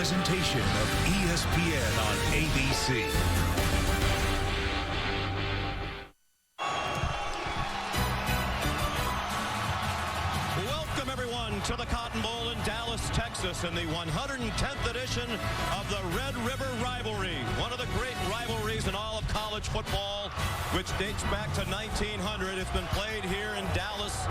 presentation of ESPN on ABC. Welcome, everyone, to the Cotton Bowl in Dallas, Texas, in the 110th edition of the Red River Rivalry, one of the great rivalries in all of college football, which dates back to 1900. It's been played here in Dallas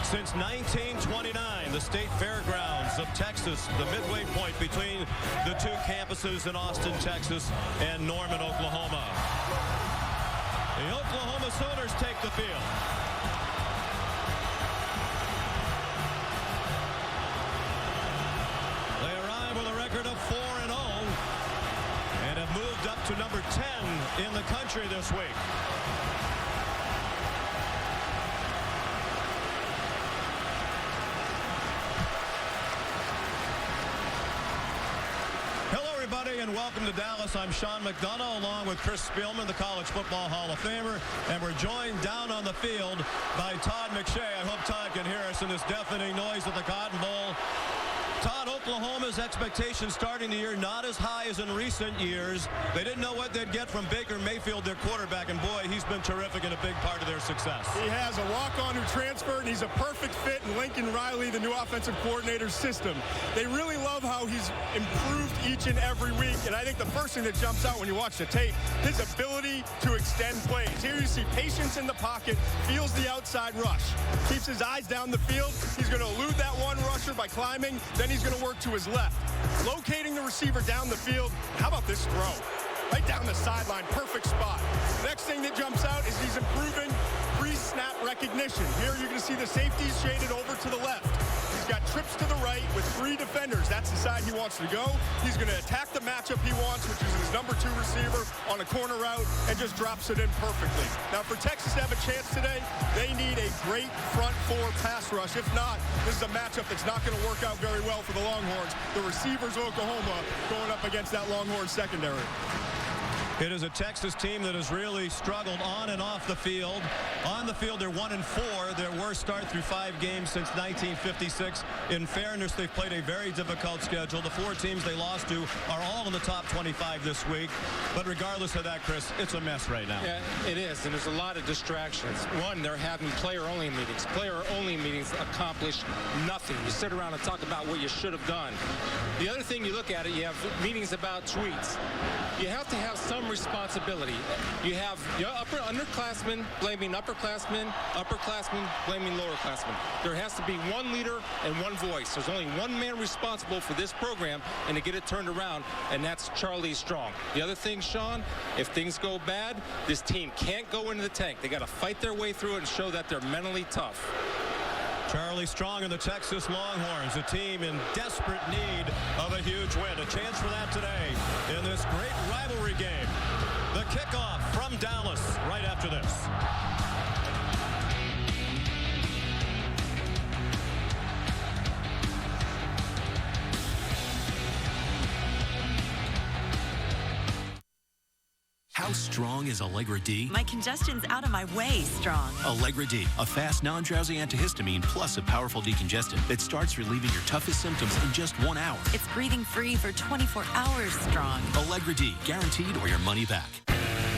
since 1929, the state fairgrounds of Texas, the midway point between the two campuses in Austin, Texas, and Norman, Oklahoma. The Oklahoma Sooners take the field. They arrive with a record of 4-0 and have moved up to number 10 in the country this week. And welcome to Dallas. I'm Sean McDonough along with Chris Spielman, the College Football Hall of Famer, and we're joined down on the field by Todd McShay. I hope Todd can hear us in this deafening noise at the Cotton Bowl. Todd, Oklahoma's expectations starting the year not as high as in recent years. They didn't know what they'd get from Baker Mayfield, their quarterback, and boy, he's been terrific and a big part of their success. He has a walk-on who transferred, and he's a perfect fit in Lincoln Riley, the new offensive coordinator's system. They really love how he's improved each and every week, and I think the first thing that jumps out when you watch the tape, his ability to extend plays. Here you see patience in the pocket, feels the outside rush, keeps his eyes down the field. He's going to elude that one rusher by climbing, then he's going to work to his left, locating the receiver down the field. How about this throw? Right down the sideline, perfect spot. The next thing that jumps out is he's improving pre-snap recognition. Here you're going to see the safeties shaded over to the left. He's got trips to the right with 3 defenders. That's the side he wants to go. He's going to attack the matchup he wants, which is his number 2 receiver on a corner route, and just drops it in perfectly. Now, for Texas to have a chance today, they need a great front 4 pass rush. If not, this is a matchup that's not going to work out very well for the Longhorns. The receivers, Oklahoma, going up against that Longhorn secondary. It is a Texas team that has really struggled on and off the field. On the field, they're 1-4, their worst start through 5 games since 1956. In fairness, they've played a very difficult schedule. The 4 teams they lost to are all in the top 25 this week. But regardless of that, Chris, it's a mess right now. Yeah, it is, and there's a lot of distractions. One, they're having player-only meetings. Player-only meetings accomplish nothing. You sit around and talk about what you should have done. The other thing, you look at it, you have meetings about tweets. You have to have some responsibility. You have your underclassmen blaming upperclassmen, upperclassmen blaming lowerclassmen. There has to be one leader and one voice. There's only one man responsible for this program and to get it turned around, and that's Charlie Strong. The other thing, Sean, if things go bad, this team can't go into the tank. They got to fight their way through it and show that they're mentally tough. Charlie Strong and the Texas Longhorns, a team in desperate need of a huge win. A chance for that today in this great rivalry game. The kickoff from Dallas right after this. How strong is Allegra D? My congestion's out of my way strong. Allegra D, a fast, non-drowsy antihistamine plus a powerful decongestant that starts relieving your toughest symptoms in just 1 hour. It's breathing free for 24 hours strong. Allegra D, guaranteed or your money back.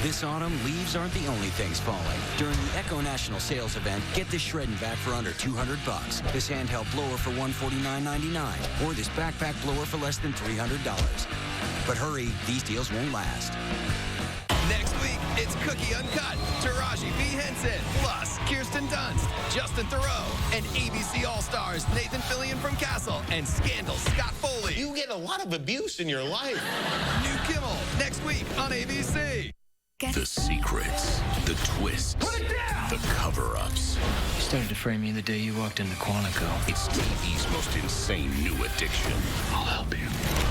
This autumn, leaves aren't the only things falling. During the Echo National Sales Event, get this shredding back for under $200. This handheld blower for $149.99, or this backpack blower for less than $300. But hurry, these deals won't last. Next week, it's Cookie Uncut, Taraji P. Henson, plus Kirsten Dunst, Justin Theroux, and ABC All-Stars Nathan Fillion from Castle and Scandal Scott Foley. You get a lot of abuse in your life. New Kimmel, next week on ABC. The secrets, the twists, the cover-ups. You started to frame me the day you walked into Quantico. It's TV's most insane new addiction. I'll help you.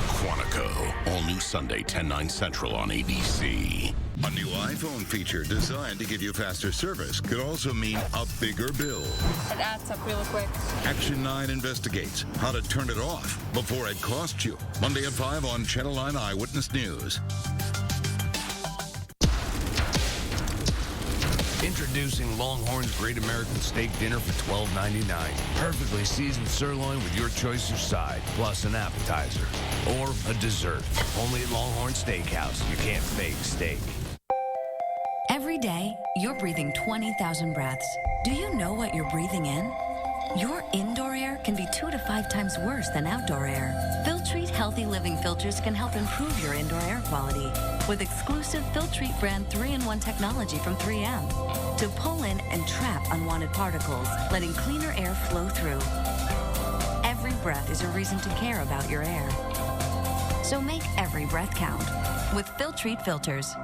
Quantico, all new Sunday, 10/9 Central on ABC. A new iPhone feature designed to give you faster service could also mean a bigger bill. It adds up real quick. Action 9 investigates how to turn it off before it costs you. Monday at 5 on Channel 9 Eyewitness News. Introducing Longhorn's Great American Steak Dinner for $12.99. Perfectly seasoned sirloin with your choice of side, plus an appetizer. Or a dessert. Only at Longhorn Steakhouse. You can't fake steak. Every day, you're breathing 20,000 breaths. Do you know what you're breathing in? Your indoor air can be 2 to 5 times worse than outdoor air. Filtrete Healthy Living filters can help improve your indoor air quality with exclusive Filtrete brand 3-in-1 technology from 3M to pull in and trap unwanted particles, letting cleaner air flow through. Every breath is a reason to care about your air. So make every breath count with Filtrete filters.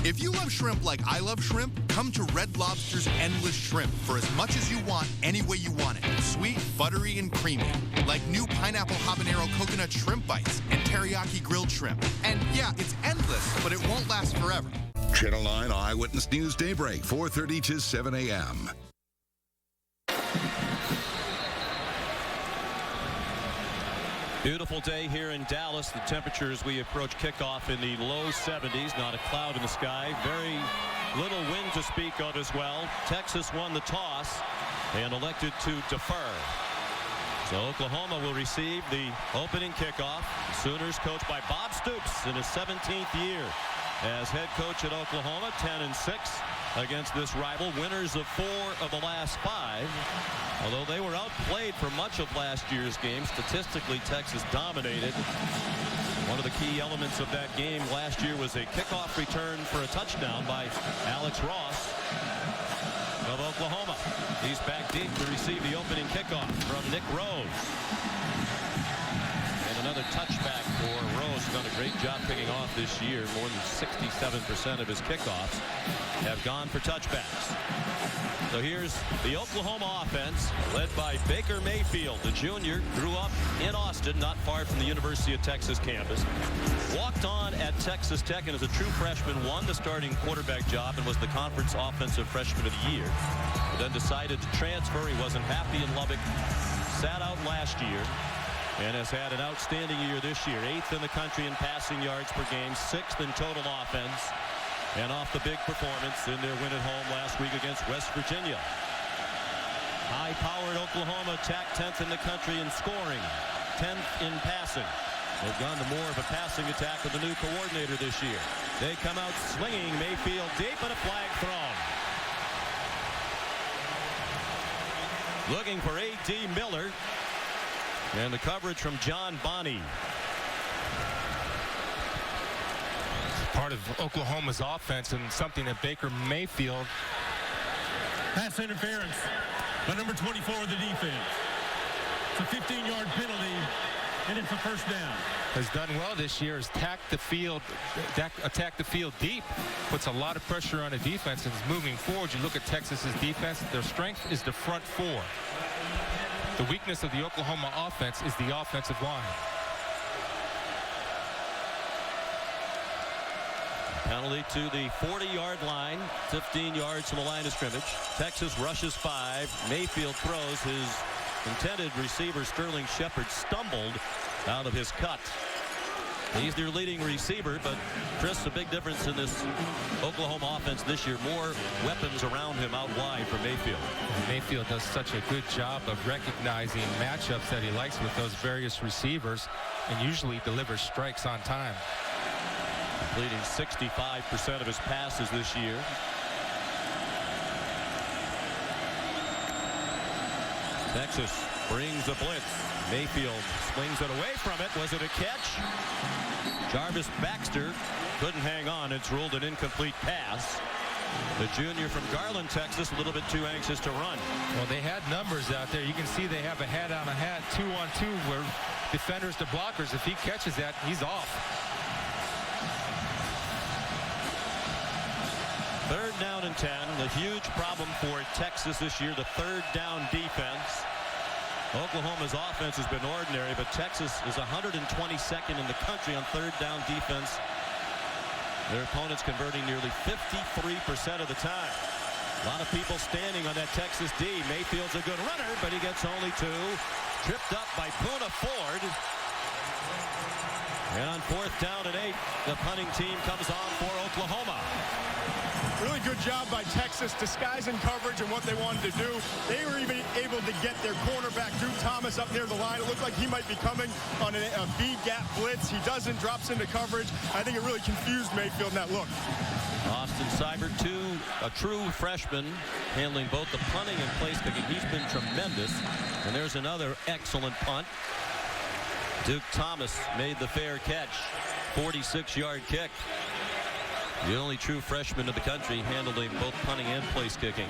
If you love shrimp like I love shrimp, come to Red Lobster's Endless Shrimp for as much as you want, any way you want it. Sweet, buttery, and creamy. Like new pineapple habanero coconut shrimp bites and teriyaki grilled shrimp. And yeah, it's endless, but it won't last forever. Channel 9 Eyewitness News Daybreak, 4:30 to 7 a.m. Beautiful day here in Dallas. The temperature as we approach kickoff in the low 70s. Not a cloud in the sky. Very little wind to speak of as well. Texas won the toss and elected to defer. So Oklahoma will receive the opening kickoff. The Sooners coached by Bob Stoops in his 17th year as head coach at Oklahoma. 10-6 against this rival. Winners of 4 of the last 5. Although they were outplayed for much of last year's game, statistically Texas dominated. One of the key elements of that game last year was a kickoff return for a touchdown by Alex Ross of Oklahoma. He's back deep to receive the opening kickoff from Nick Rose. And another touchback for Rose. Done a great job picking off this year. More than 67% of his kickoffs have gone for touchbacks. So here's the Oklahoma offense led by Baker Mayfield. The junior grew up in Austin, not far from the University of Texas campus. Walked on at Texas Tech and as a true freshman won the starting quarterback job and was the conference offensive freshman of the year. But then decided to transfer. He wasn't happy in Lubbock. Sat out last year and has had an outstanding year this year. 8th in the country in passing yards per game, 6th in total offense. And off the big performance in their win at home last week against West Virginia. High-powered Oklahoma attacked 10th in the country in scoring, 10th in passing. They've gone to more of a passing attack with the new coordinator this year. They come out swinging. Mayfield deep and a flag thrown. Looking for A.D. Miller. And the coverage from John Bonney. Part of Oklahoma's offense and something that Baker Mayfield. Pass interference by number 24 of the defense. It's a 15-yard penalty, and it's a first down. Has done well this year, has attacked the field deep, puts a lot of pressure on the defense and is moving forward. You look at Texas's defense, their strength is the front 4. The weakness of the Oklahoma offense is the offensive line. Penalty to the 40-yard line, 15 yards from the line of scrimmage. Texas rushes 5. Mayfield throws. His intended receiver, Sterling Shepard, stumbled out of his cut. He's their leading receiver, but Chris, a big difference in this Oklahoma offense this year. More weapons around him out wide for Mayfield. Mayfield does such a good job of recognizing matchups that he likes with those various receivers and usually delivers strikes on time. Completing 65% of his passes this year. Texas brings a blitz. Mayfield swings it away from it. Was it a catch? Jarvis Baxter couldn't hang on. It's ruled an incomplete pass. The junior from Garland, Texas, a little bit too anxious to run. Well, they had numbers out there. You can see they have a hat on a hat, 2-on-2, where defenders to blockers. If he catches that, he's off. 3rd down and 10. The huge problem for Texas this year, the 3rd down defense. Oklahoma's offense has been ordinary, but Texas is 122nd in the country on 3rd down defense. Their opponents converting nearly 53% of the time. A lot of people standing on that Texas D. Mayfield's a good runner, but he gets only 2. Tripped up by Poona Ford. And on 4th down and 8, the punting team comes on for Oklahoma. Really good job by Texas disguising coverage and what they wanted to do. They were even able to get their cornerback, Duke Thomas, up near the line. It looked like he might be coming on a B-gap blitz. He doesn't, drops into coverage. I think it really confused Mayfield in that look. Austin Seibert, a true freshman, handling both the punting and place kicking. He's been tremendous. And there's another excellent punt. Duke Thomas made the fair catch. 46-yard kick. The only true freshman in the country handling both punting and place kicking.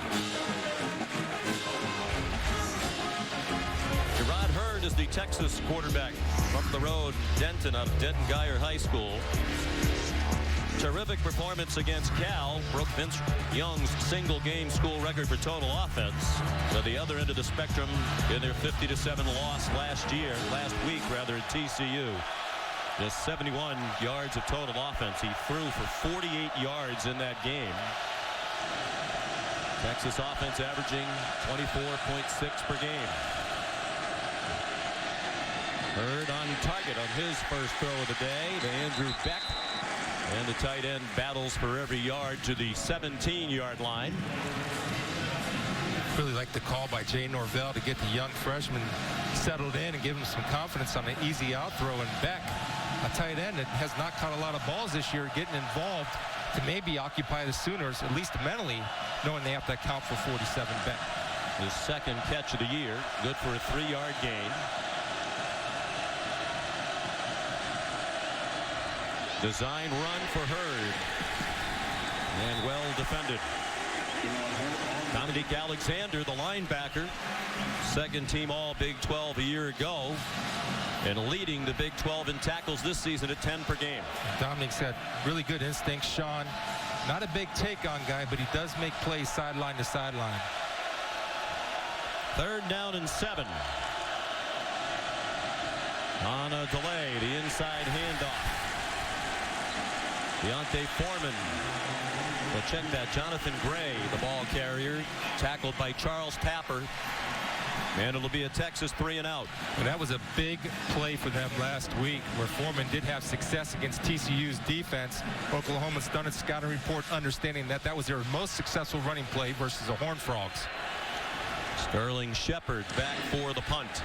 Gerard Hurd is the Texas quarterback from the road. Denton out of Denton-Guyer High School. Terrific performance against Cal. Broke Vince Young's single-game school record for total offense. To the other end of the spectrum in their 50-7 loss last week at TCU. Just 71 yards of total offense. He threw for 48 yards in that game. Texas offense averaging 24.6 per game. Hurd on target on his first throw of the day to Andrew Beck. And the tight end battles for every yard to the 17-yard line. Really like the call by Jay Norvell to get the young freshman settled in and give him some confidence on an easy out throw. And Beck, a tight end that has not caught a lot of balls this year, getting involved to maybe occupy the Sooners, at least mentally, knowing they have to account for 47 Beck. His second catch of the year, good for a 3-yard gain. Design run for Hurd. And well defended. Dominique Alexander, the linebacker, second team all Big 12 a year ago, and leading the Big 12 in tackles this season at 10 per game. Dominique's got really good instincts, Sean. Not a big take-on guy, but he does make plays sideline to sideline. 3rd down and 7. On a delay, the inside handoff. Deontay Foreman. Well, check that. Jonathan Gray, the ball carrier, tackled by Charles Tapper. And it'll be a Texas 3-and-out. And that was a big play for them last week, where Foreman did have success against TCU's defense. Oklahoma's done its scouting report understanding that that was their most successful running play versus the Horned Frogs. Sterling Shepard back for the punt.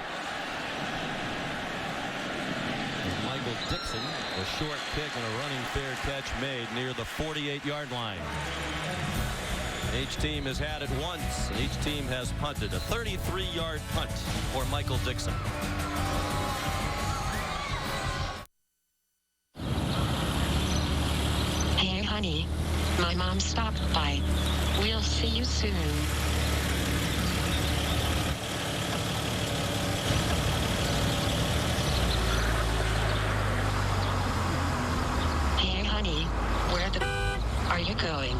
Michael Dixon, a short kick and a running fair catch made near the 48-yard line. Each team has had it once, and each team has punted. A 33-yard punt for Michael Dixon. Hey, honey. My mom stopped by. We'll see you soon. Hey, honey. Where the are you going?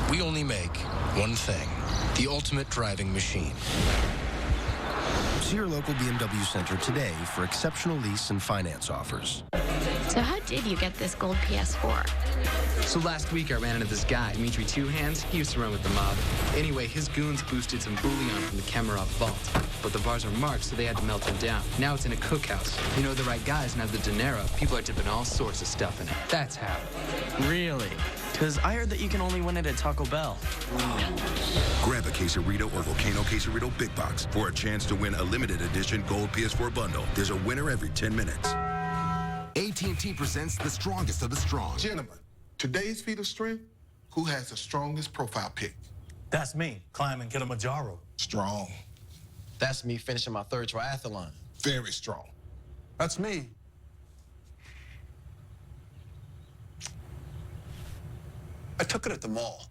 We only make one thing, the ultimate driving machine. See your local BMW Center today for exceptional lease and finance offers. So how did you get this gold PS4? So last week I ran into this guy, Dimitri Two Hands. He used to run with the mob. Anyway, his goons boosted some bullion from the Kemerov vault. But the bars are marked, so they had to melt them down. Now it's in a cookhouse. You know the right guys and have the dinero. People are tipping all sorts of stuff in it. That's how. Really? Because I heard that you can only win it at Taco Bell. Grab a Quesarito or Volcano Quesarito Big Box for a chance to win a limited edition gold PS4 bundle. There's a winner every 10 minutes. AT&T presents the strongest of the strong. Gentlemen, today's feat of strength, who has the strongest profile pic? That's me, climbing Kilimanjaro. Strong. That's me finishing my 3rd triathlon. Very strong. That's me. I took it at the mall.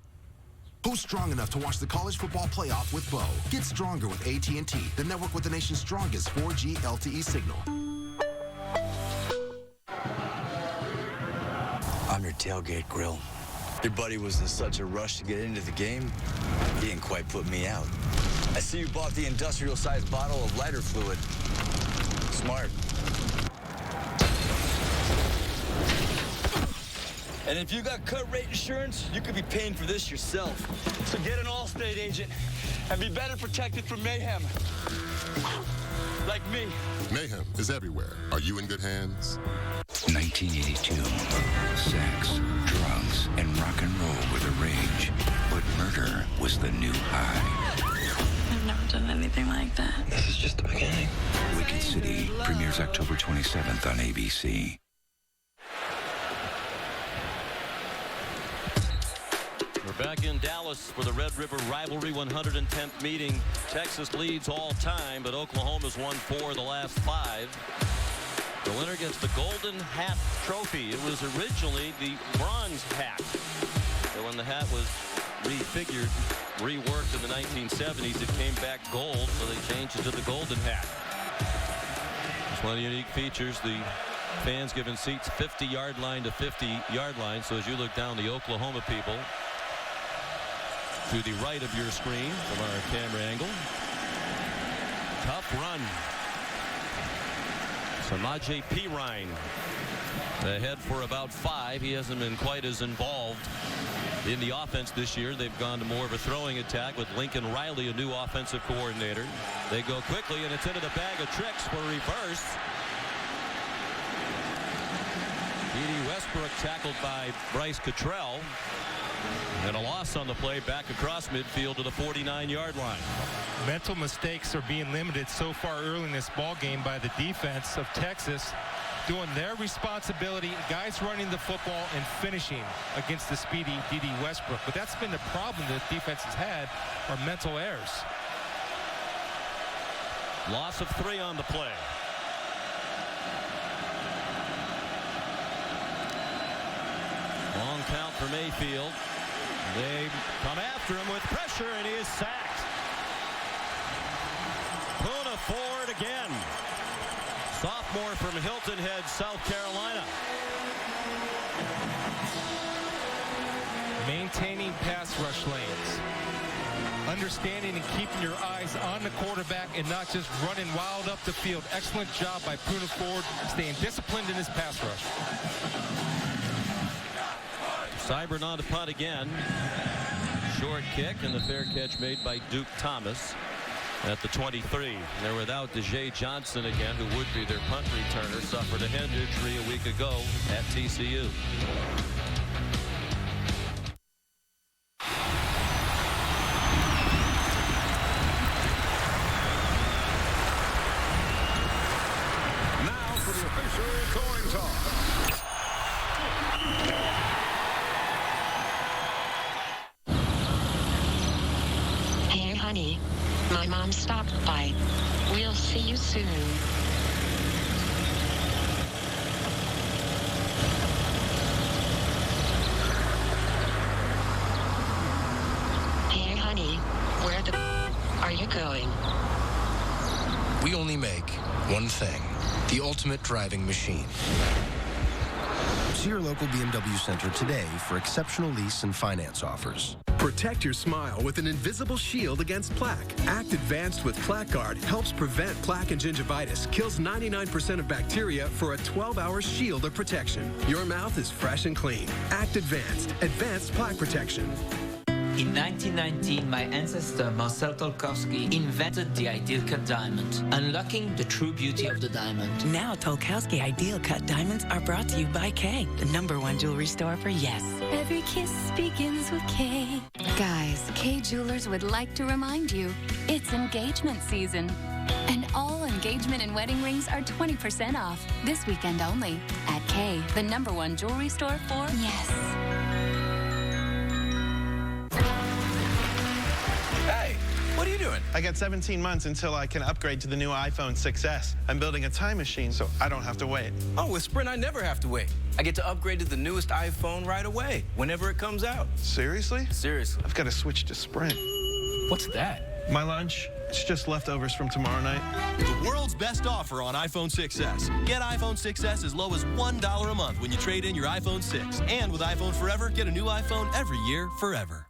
Who's strong enough to watch the college football playoff with Bo? Get stronger with AT&T, the network with the nation's strongest 4G LTE signal. I'm your tailgate grill. Your buddy was in such a rush to get into the game, he didn't quite put me out. I see you bought the industrial-sized bottle of lighter fluid. Smart. And if you got cut rate insurance, you could be paying for this yourself. So get an Allstate agent and be better protected from mayhem. Like me. Mayhem is everywhere. Are you in good hands? 1982. Sex, drugs, and rock and roll were the rage, but murder was the new high. I've never done anything like that. This is just the beginning. Wicked City premieres October 27th on ABC. We're back in Dallas for the Red River Rivalry 110th meeting. Texas leads all time, but Oklahoma's won 4 of the last 5. The winner gets the Golden Hat Trophy. It was originally the bronze hat. So when the hat was refigured, reworked in the 1970s, it came back gold, so they changed it to the Golden Hat. It's one of the unique features. The fans given seats 50-yard line to 50-yard line. So as you look down, the Oklahoma people to the right of your screen from our camera angle. Tough run. Samaje Perine ahead for about 5. He hasn't been quite as involved in the offense this year. They've gone to more of a throwing attack with Lincoln Riley, a new offensive coordinator. They go quickly, and it's into the bag of tricks for reverse. D.D. Westbrook tackled by Bryce Cottrell. And a loss on the play back across midfield to the 49-yard line. Mental mistakes are being limited so far early in this ball game by the defense of Texas, doing their responsibility, guys running the football and finishing against the speedy D.D. Westbrook. But that's been the problem that defense has had, are mental errors. Loss of 3 on the play. Long count for Mayfield. They come after him with pressure, and he is sacked. Poona Ford again. Sophomore from Hilton Head, South Carolina. Maintaining pass rush lanes. Understanding and keeping your eyes on the quarterback and not just running wild up the field. Excellent job by Poona Ford, staying disciplined in his pass rush. Seibert on to punt again. Short kick, and the fair catch made by Duke Thomas at the 23. They're without DeJay Johnson again, who would be their punt returner. Suffered a hand injury a week ago at TCU. Now for the official coin toss. Honey, my mom stopped by. We'll see you soon. Hey, honey, where the are you going? We only make one thing, the ultimate driving machine. See your local BMW Center today for exceptional lease and finance offers. Protect your smile with an invisible shield against plaque. Act Advanced with Plaque Guard helps prevent plaque and gingivitis, kills 99% of bacteria for a 12-hour shield of protection. Your mouth is fresh and clean. Act Advanced. Advanced plaque protection. In 1919, my ancestor Marcel Tolkowski invented the Ideal Cut diamond, unlocking the true beauty of the diamond. Now Tolkowski Ideal Cut diamonds are brought to you by Kay, the #1 jewelry store for yes. Every kiss begins with Kay. Guys, Kay Jewelers would like to remind you, it's engagement season. And all engagement and wedding rings are 20% off this weekend only at Kay, the #1 jewelry store for yes. Hey, what are you doing? I got 17 months until I can upgrade to the new iPhone 6S. I'm building a time machine so I don't have to wait. Oh, with Sprint, I never have to wait. I get to upgrade to the newest iPhone right away, whenever it comes out. Seriously? Seriously. I've got to switch to Sprint. What's that? My lunch. It's just leftovers from tomorrow night. The world's best offer on iPhone 6s. Get iPhone 6s as low as $1 a month when you trade in your iPhone 6. And with iPhone Forever, get a new iPhone every year, forever.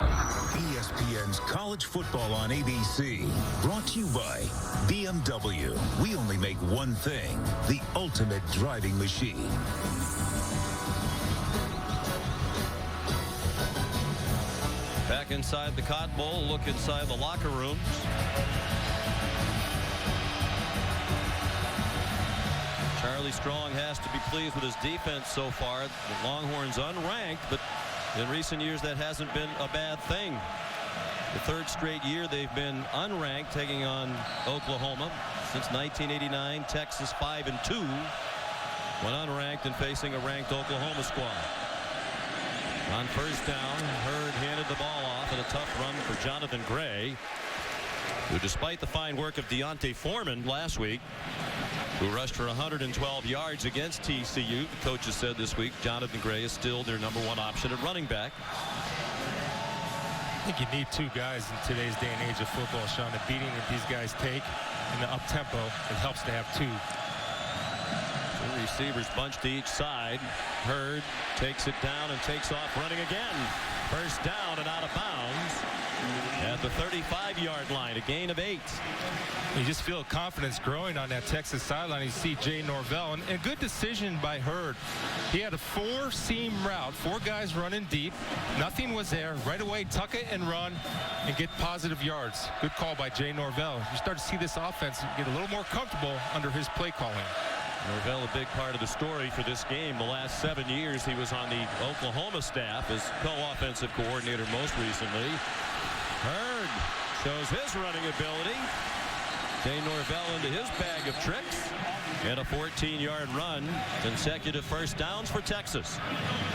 ESPN's College Football on ABC. Brought to you by BMW. We only make one thing, the ultimate driving machine. Back inside the Cotton Bowl, look inside the locker rooms. Charlie Strong has to be pleased with his defense so far. The Longhorns unranked, but in recent years that hasn't been a bad thing. The third straight year they've been unranked, taking on Oklahoma. Since 1989, Texas 5-2 when unranked and facing a ranked Oklahoma squad. On first down, Hurd handed the ball off, and a tough run for Jonathan Gray, who, despite the fine work of Deontay Foreman last week, who rushed for 112 yards against TCU, the coaches said this week Jonathan Gray is still their #1 option at running back. I think you need two guys in today's day and age of football, Sean. The beating that these guys take and the up-tempo, it helps to have two. The receivers bunched to each side. Hurd takes it down and takes off running again. First down and out of bounds at the 35-yard line, a gain of 8. You just feel confidence growing on that Texas sideline. You see Jay Norvell, and a good decision by Hurd. He had a 4-seam route, 4 guys running deep. Nothing was there. Right away, tuck it and run and get positive yards. Good call by Jay Norvell. You start to see this offense get a little more comfortable under his play calling. Norvell, a big part of the story for this game. The last 7 years he was on the Oklahoma staff as co-offensive coordinator most recently. Hurd shows his running ability. Jay Norvell into his bag of tricks. And a 14-yard run. Consecutive first downs for Texas.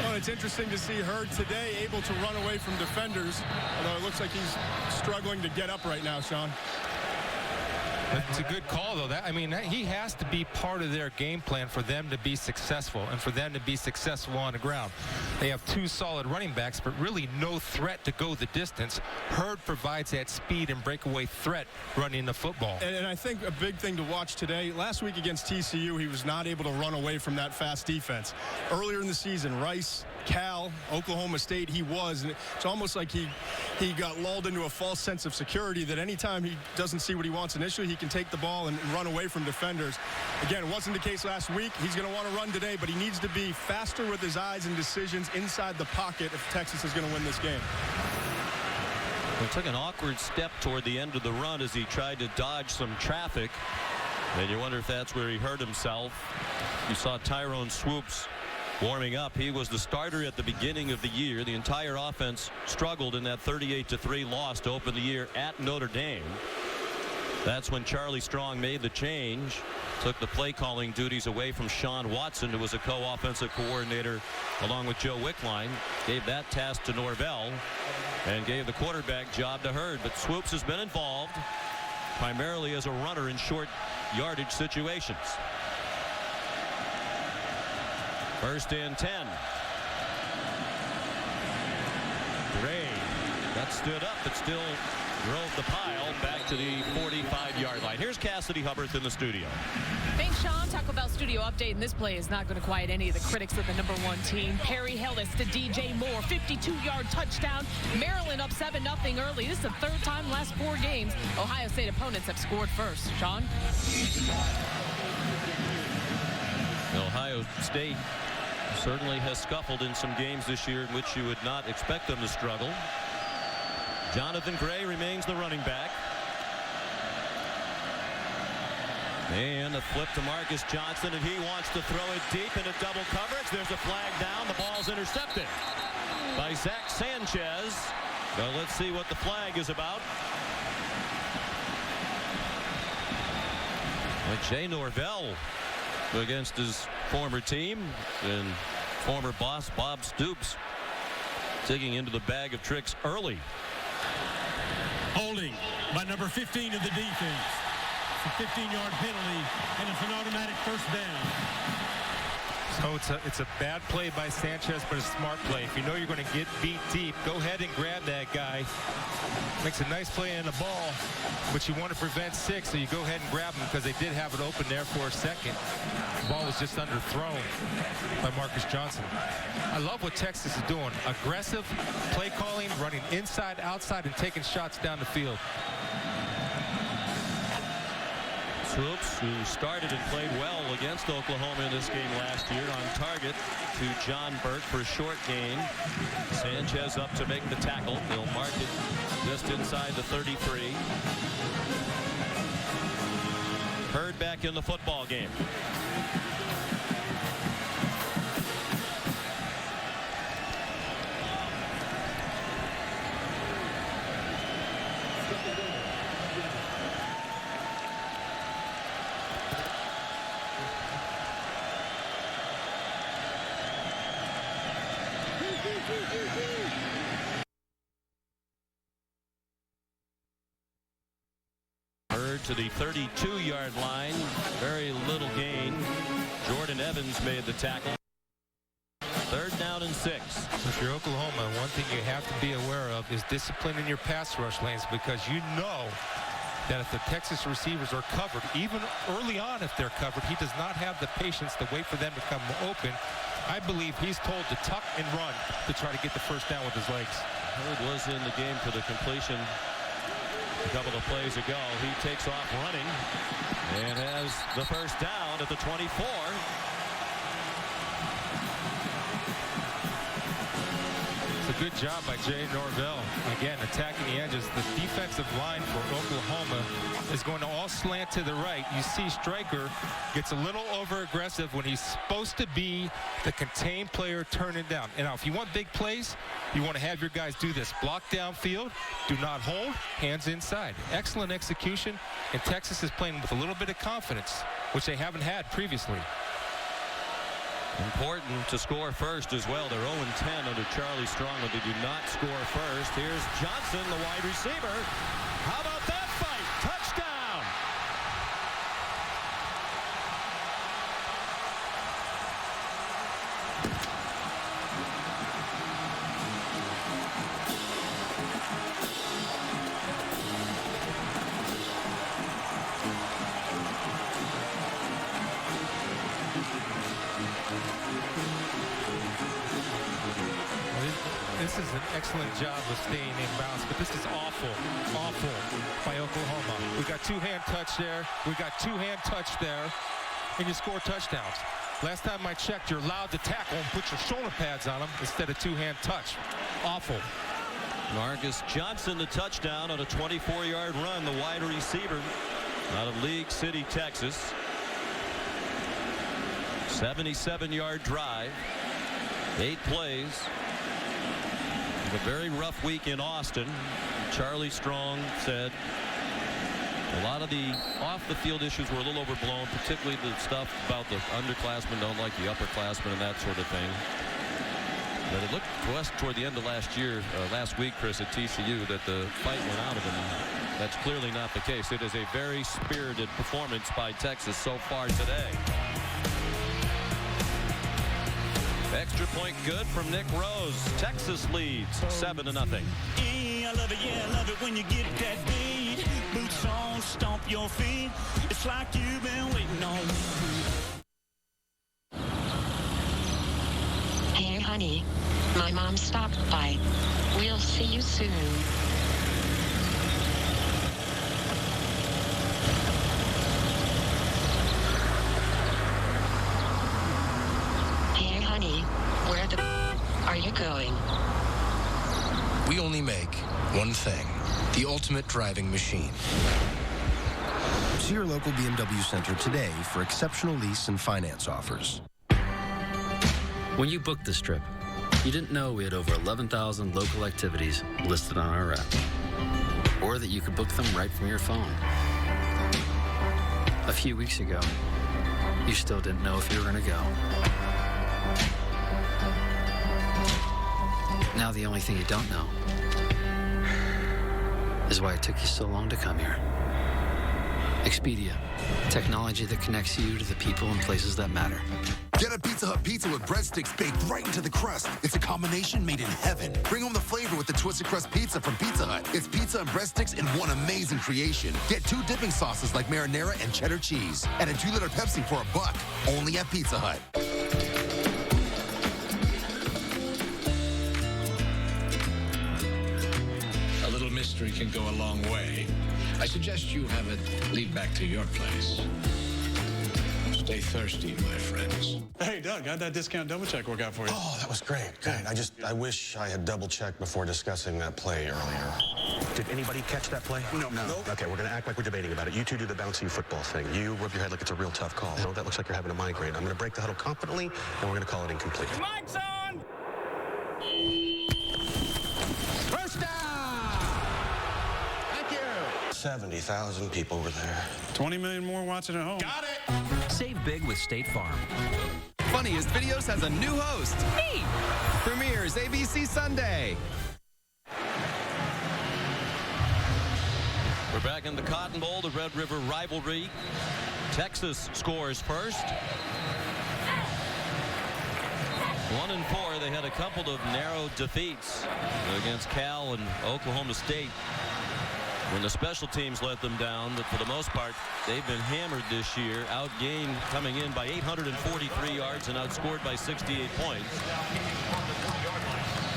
Well, it's interesting to see Hurd today able to run away from defenders, although it looks like he's struggling to get up right now, Sean. It's a good call, though. He has to be part of their game plan for them to be successful and for them to be successful on the ground. They have 2 solid running backs, but really no threat to go the distance. Hurd provides that speed and breakaway threat running the football. And I think a big thing to watch today, last week against TCU, he was not able to run away from that fast defense. Earlier in the season, Rice, Cal, Oklahoma State, he was. And it's almost like he got lulled into a false sense of security that anytime he doesn't see what he wants initially, he can take the ball and run away from defenders. Again, it wasn't the case last week. He's going to want to run today, but he needs to be faster with his eyes and decisions inside the pocket if Texas is going to win this game. He took an awkward step toward the end of the run as he tried to dodge some traffic. And you wonder if that's where he hurt himself. You saw Tyrone Swoops warming up. He was the starter at the beginning of the year. The entire offense struggled in that 38-3 loss to open the year at Notre Dame. That's when Charlie Strong made the change, took the play calling duties away from Sean Watson, who was a co-offensive coordinator along with Joe Wickline, gave that task to Norvell and gave the quarterback job to Hurd. But Swoops has been involved primarily as a runner in short yardage situations. First and 10. Gray got stood up but still drove the pile back to the 45-yard line. Here's Cassidy Hubbard in the studio. Thanks, Sean. Taco Bell studio update, and this play is not going to quiet any of the critics of the #1 team. Perry Hillis to DJ Moore, 52-yard touchdown. Maryland up 7-0 early. This is the 3rd time last 4 games Ohio State opponents have scored first. Sean? Ohio State certainly has scuffled in some games this year in which you would not expect them to struggle. Jonathan Gray remains the running back. And a flip to Marcus Johnson, and he wants to throw it deep into double coverage. There's a flag down. The ball's intercepted by Zach Sanchez. Well, let's see what the flag is about. Jay Norvell against his former team and former boss Bob Stoops digging into the bag of tricks early. Holding by number 15 of the defense. It's a 15-yard penalty, and it's an automatic first down. So it's a bad play by Sanchez, but a smart play. If you know you're going to get beat deep, go ahead and grab that guy. Makes a nice play in the ball, but you want to prevent 6, so you go ahead and grab him because they did have it open there for a second. The ball was just underthrown by Marcus Johnson. I love what Texas is doing. Aggressive play calling, running inside, outside, and taking shots down the field. Swoops, who started and played well against Oklahoma in this game last year, on target to John Burke for a short gain. Sanchez up to make the tackle. They'll mark it just inside the 33. Hurd back in the football game. To the 32-yard line. Very little gain. Jordan Evans made the tackle. 3rd down and 6. So if you're Oklahoma, one thing you have to be aware of is discipline in your pass rush lanes, because you know that if the Texas receivers are covered, even early on if they're covered, he does not have the patience to wait for them to come open. I believe he's told to tuck and run to try to get the first down with his legs. Hurd was in the game for the completion a couple of plays ago. He takes off running and has the first down at the 24. It's a good job by Jay Norvell. Again, attacking the edges. The defensive line for Oklahoma is going to all slant to the right. You see Stryker gets a little over aggressive when he's supposed to be the contained player turning down. And now if you want big plays, you want to have your guys do this. Block downfield, do not hold, hands inside. Excellent execution, and Texas is playing with a little bit of confidence, which they haven't had previously. Important to score first as well. They're 0-10 under Charlie Strong when they do not score first. Here's Johnson, the wide receiver. How about that fight? Touchdown! This is an excellent job of staying in bounds, but this is awful by Oklahoma. We got two-hand touch there. We got two-hand touch there, and you score touchdowns. Last time I checked, you're allowed to tackle and put your shoulder pads on them instead of two-hand touch. Awful. Marcus Johnson, the touchdown on a 24-yard run, the wide receiver out of League City, Texas. 77-yard drive, 8 plays. A very rough week in Austin. Charlie Strong said a lot of the off-the-field issues were a little overblown, particularly the stuff about the underclassmen don't like the upperclassmen and that sort of thing. But it looked to us toward the end of last week, Chris, at TCU, that the fight went out of him. That's clearly not the case. It is a very spirited performance by Texas so far today. Extra point good from Nick Rose. Texas leads 7-0. Yeah, I love it, yeah, I love it when you get that beat. Boots on, stomp your feet. It's like you've been waiting on me. Hey, honey. My mom stopped by. We'll see you soon. Where the are you going? We only make one thing, the ultimate driving machine. See your local BMW Center today for exceptional lease and finance offers. When you booked this trip, you didn't know we had over 11,000 local activities listed on our app, or that you could book them right from your phone. A few weeks ago, you still didn't know if you were going to go. Now the only thing you don't know is why it took you so long to come here. Expedia, technology that connects you to the people and places that matter. Get a Pizza Hut pizza with breadsticks baked right into the crust. It's a combination made in heaven. Bring home the flavor with the Twisted Crust Pizza from Pizza Hut. It's pizza and breadsticks in one amazing creation. Get 2 dipping sauces like marinara and cheddar cheese. And a 2-liter Pepsi for $1. Only at Pizza Hut. A little mystery can go a long way. I suggest you have it lead back to your place. Stay thirsty, my friends. Hey, Doug, how'd that discount double check work out for you? Oh, that was great. Good. I wish I had double checked before discussing that play earlier. Did anybody catch that play? No. Okay, we're going to act like we're debating about it. You two do the bouncy football thing. You rub your head like it's a real tough call. No, that looks like you're having a migraine. I'm going to break the huddle confidently, and we're going to call it incomplete. Your mic's on! First down! Thank you. 70,000 people were there. 20 million more watching at home. Got it! Save big with State Farm. Funniest Videos has a new host. Me! Premieres ABC Sunday. We're back in the Cotton Bowl, the Red River rivalry. Texas scores first. 1-4. They had a couple of narrow defeats against Cal and Oklahoma State when the special teams let them down, but for the most part they've been hammered this year, outgained coming in by 843 yards and outscored by 68 points.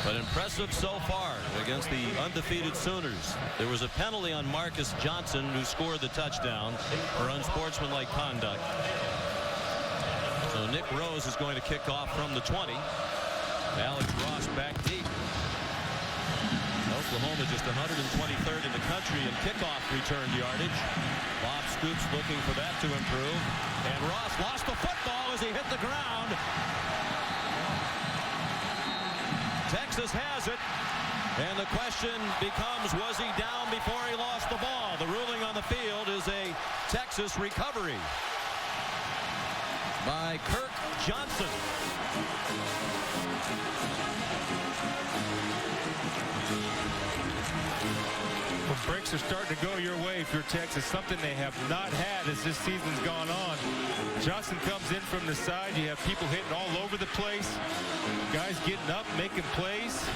But impressive so far against the undefeated Sooners. There was a penalty on Marcus Johnson, who scored the touchdown, for unsportsmanlike conduct. So Nick Rose is going to kick off from the 20. Alex Ross back deep. Oklahoma just 123rd in the country in kickoff return yardage. Bob Stoops looking for that to improve. And Ross lost the football as he hit the ground. Texas has it. And the question becomes, was he down before he lost the ball? The ruling on the field is a Texas recovery by Kirk Johnson. Well, breaks are starting to go your way if you're Texas, something they have not had as this season's gone on. Johnson comes in from the side. You have people hitting all over the place. Guys getting up, making plays.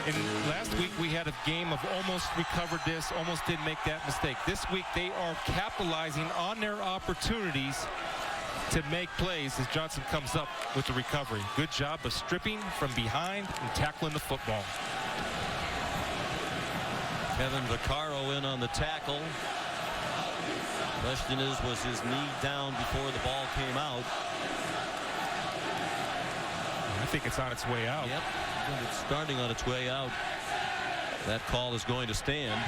And last week we had a game of almost recovered this, almost didn't make that mistake. This week they are capitalizing on their opportunities to make plays as Johnson comes up with the recovery. Good job of stripping from behind and tackling the football. Kevin Vaccaro in on the tackle. Question is, was his knee down before the ball came out? I think it's on its way out. Yep, I think it's starting on its way out. That call is going to stand.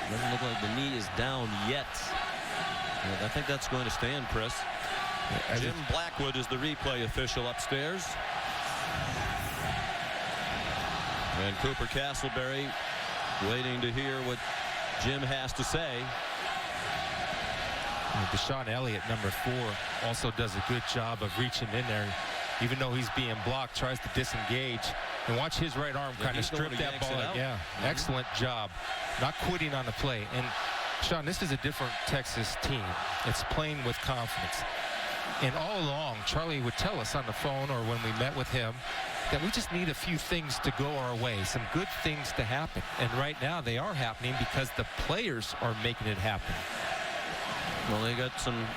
Doesn't look like the knee is down yet. I think that's going to stand, Chris. Jim Blackwood is the replay official upstairs. And Cooper Castleberry waiting to hear what Jim has to say. Deshaun Elliott, number 4, also does a good job of reaching in there. Even though he's being blocked, tries to disengage. And watch his right arm kind of strip that ball out. Yeah, excellent job. Not quitting on the play. And, Sean, this is a different Texas team. It's playing with confidence. And all along, Charlie would tell us on the phone or when we met with him that we just need a few things to go our way, some good things to happen. And right now they are happening because the players are making it happen. Well, they got some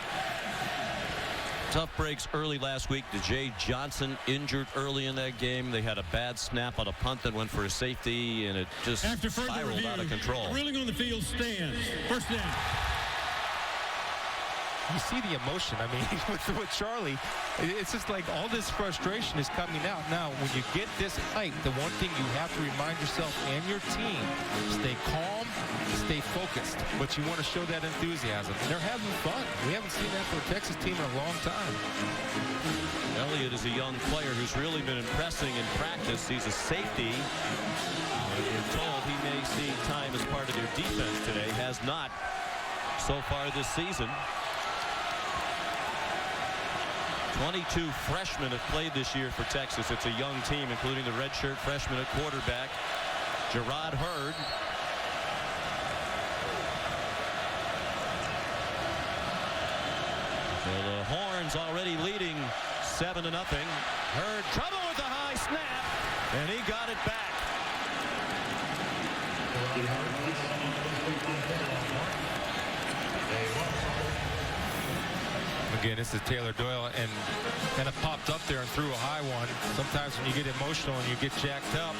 tough breaks early last week. DeJay Johnson injured early in that game. They had a bad snap on a punt that went for a safety, and it just spiraled out of control. Ruling on the field stands. First down. You see the emotion. I mean, with Charlie, it's just like all this frustration is coming out. Now, when you get this height, the one thing you have to remind yourself and your team, stay calm, stay focused. But you want to show that enthusiasm. And they're having fun. We haven't seen that for a Texas team in a long time. Elliott is a young player who's really been impressing in practice. He's a safety. We're told he may see time as part of their defense today. Has not so far this season. 22 freshmen have played this year for Texas. It's a young team, including the redshirt freshman at quarterback, Gerard Hurd. So the Horns already leading 7-0. Hurd, trouble with the high snap, and he got it back. Again, this is Taylor Doyle, and kind of popped up there and threw a high one. Sometimes when you get emotional and you get jacked up,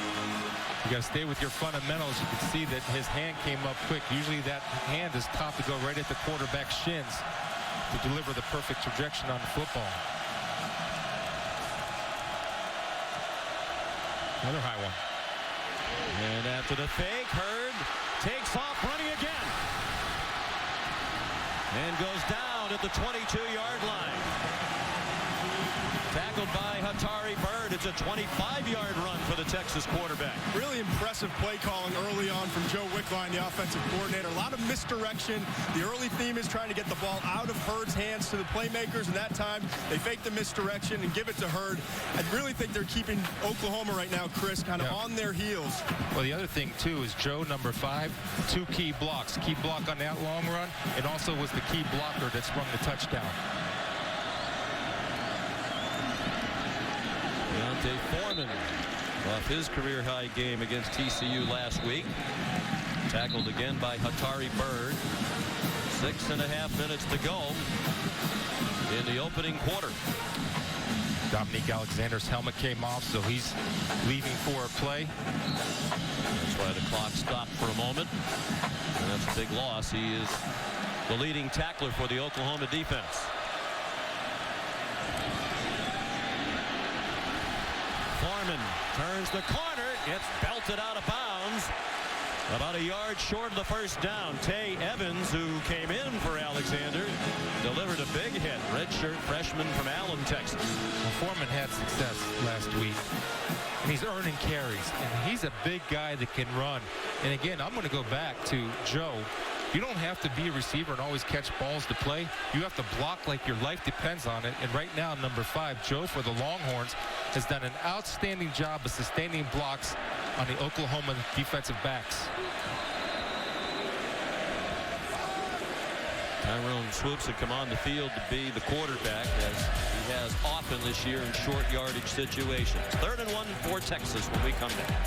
you got to stay with your fundamentals. You can see that his hand came up quick. Usually that hand is taught to go right at the quarterback's shins to deliver the perfect trajectory on the football. Another high one. And after the fake, Hurd takes off running again. And goes down at the 22-yard line. Tackled by Hatari Bird. It's a 25-yard run for the Texas quarterback. Really impressive play calling early on from Joe Wickline, the offensive coordinator. A lot of misdirection. The early theme is trying to get the ball out of Hurd's hands to the playmakers, and that time they fake the misdirection and give it to Hurd. I really think they're keeping Oklahoma right now, Chris, kind of on their heels. Well, the other thing, too, is Joe, number 5, 2 key blocks. Key block on that long run, and also was the key blocker that sprung the touchdown. Deontay Foreman off his career-high game against TCU last week. Tackled again by Hatari Bird. 6.5 minutes to go in the opening quarter. Dominique Alexander's helmet came off, so he's leaving for a play. That's why the clock stopped for a moment. And that's a big loss. He is the leading tackler for the Oklahoma defense. Foreman turns the corner, gets belted out of bounds. About a yard short of the first down. Tay Evans, who came in for Alexander, delivered a big hit. Redshirt freshman from Allen, Texas. Well, Foreman had success last week, and he's earning carries, and he's a big guy that can run. And again, I'm going to go back to Joe. You don't have to be a receiver and always catch balls to play. You have to block like your life depends on it. And right now, number 5, Joe, for the Longhorns, has done an outstanding job of sustaining blocks on the Oklahoma defensive backs. Tyrone Swoops had come on the field to be the quarterback, as he has often this year in short yardage situations. 3rd and 1 for Texas when we come back.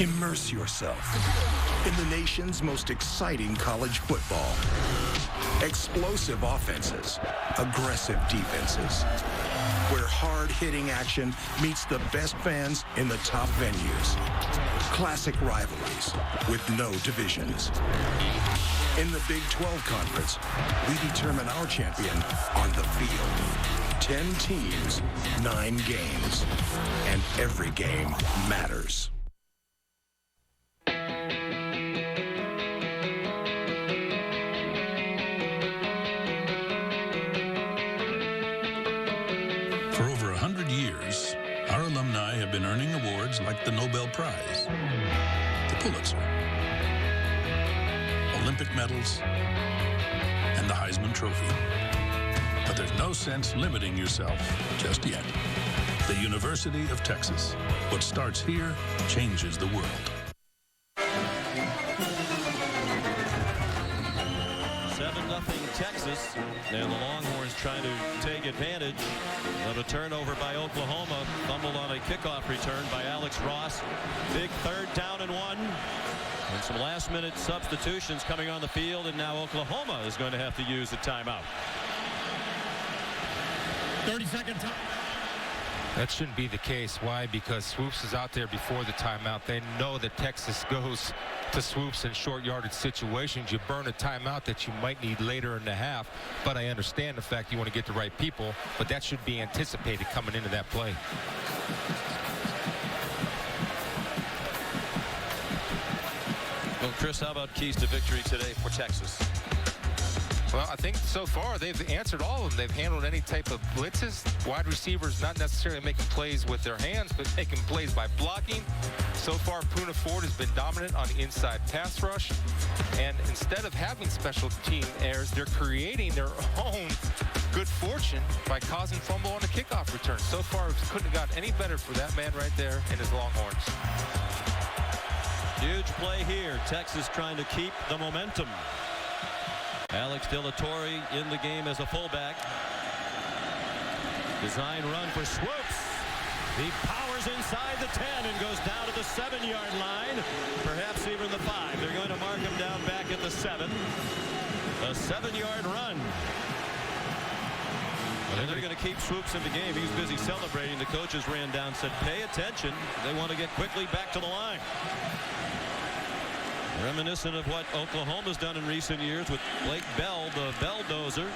Immerse yourself in the nation's most exciting college football. Explosive offenses, aggressive defenses, where hard-hitting action meets the best fans in the top venues. Classic rivalries with no divisions. In the Big 12 Conference, we determine our champion on the field. 10 teams, 9 games, and every game matters. For over 100 years, our alumni have been earning awards like the Nobel Prize, the Pulitzer, Olympic medals, and the Heisman Trophy. But there's no sense limiting yourself just yet. The University of Texas. What starts here changes the world. 7-0 Texas, and the Longhorns trying to take advantage of a turnover by Oklahoma. Fumbled on a kickoff return by Alex Ross. Big 3rd down and 1. And some last-minute substitutions coming on the field, and now Oklahoma is going to have to use a timeout. 30-second time. That shouldn't be the case. Why? Because Swoops is out there before the timeout. They know that Texas goes to Swoops in short yardage situations. You burn a timeout that you might need later in the half. But I understand the fact you want to get the right people, but that should be anticipated coming into that play. Well, Chris, how about keys to victory today for Texas? Well, I think so far they've answered all of them. They've handled any type of blitzes. Wide receivers not necessarily making plays with their hands, but making plays by blocking. So far, Poona Ford has been dominant on the inside pass rush. And instead of having special team errors, they're creating their own good fortune by causing fumble on the kickoff return. So far, it couldn't have gotten any better for that man right there in his Longhorns. Huge play here. Texas trying to keep the momentum. Alex De La Torre in the game as a fullback. Design run for Swoops. He powers inside the 10 and goes down to the 7-yard line. Perhaps even the 5. They're going to mark him down back at the 7. A 7-yard run. And they're going to keep Swoops in the game. He was busy celebrating. The coaches ran down, said, pay attention. They want to get quickly back to the line. Reminiscent of what Oklahoma's done in recent years with Blake Bell, the Belldozer.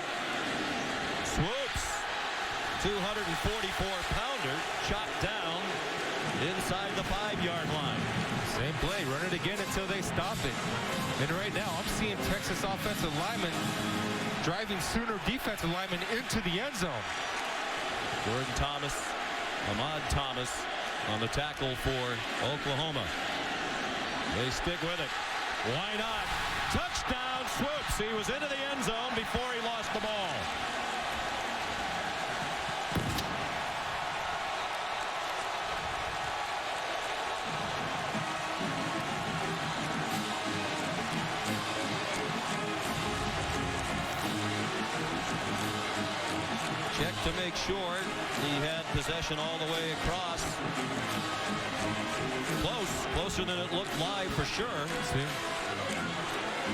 Swoops, 244-pounder, chopped down inside the 5-yard line. Same play, run it again until they stop it. And right now, I'm seeing Texas offensive linemen driving Sooner defensive lineman into the end zone. Jordan Thomas, Ahmad Thomas on the tackle for Oklahoma. They stick with it. Why not? Touchdown Swoops. He was into the end zone before he lost the ball. Check to make sure he had possession all the way across. Closer than it looked live for sure. See?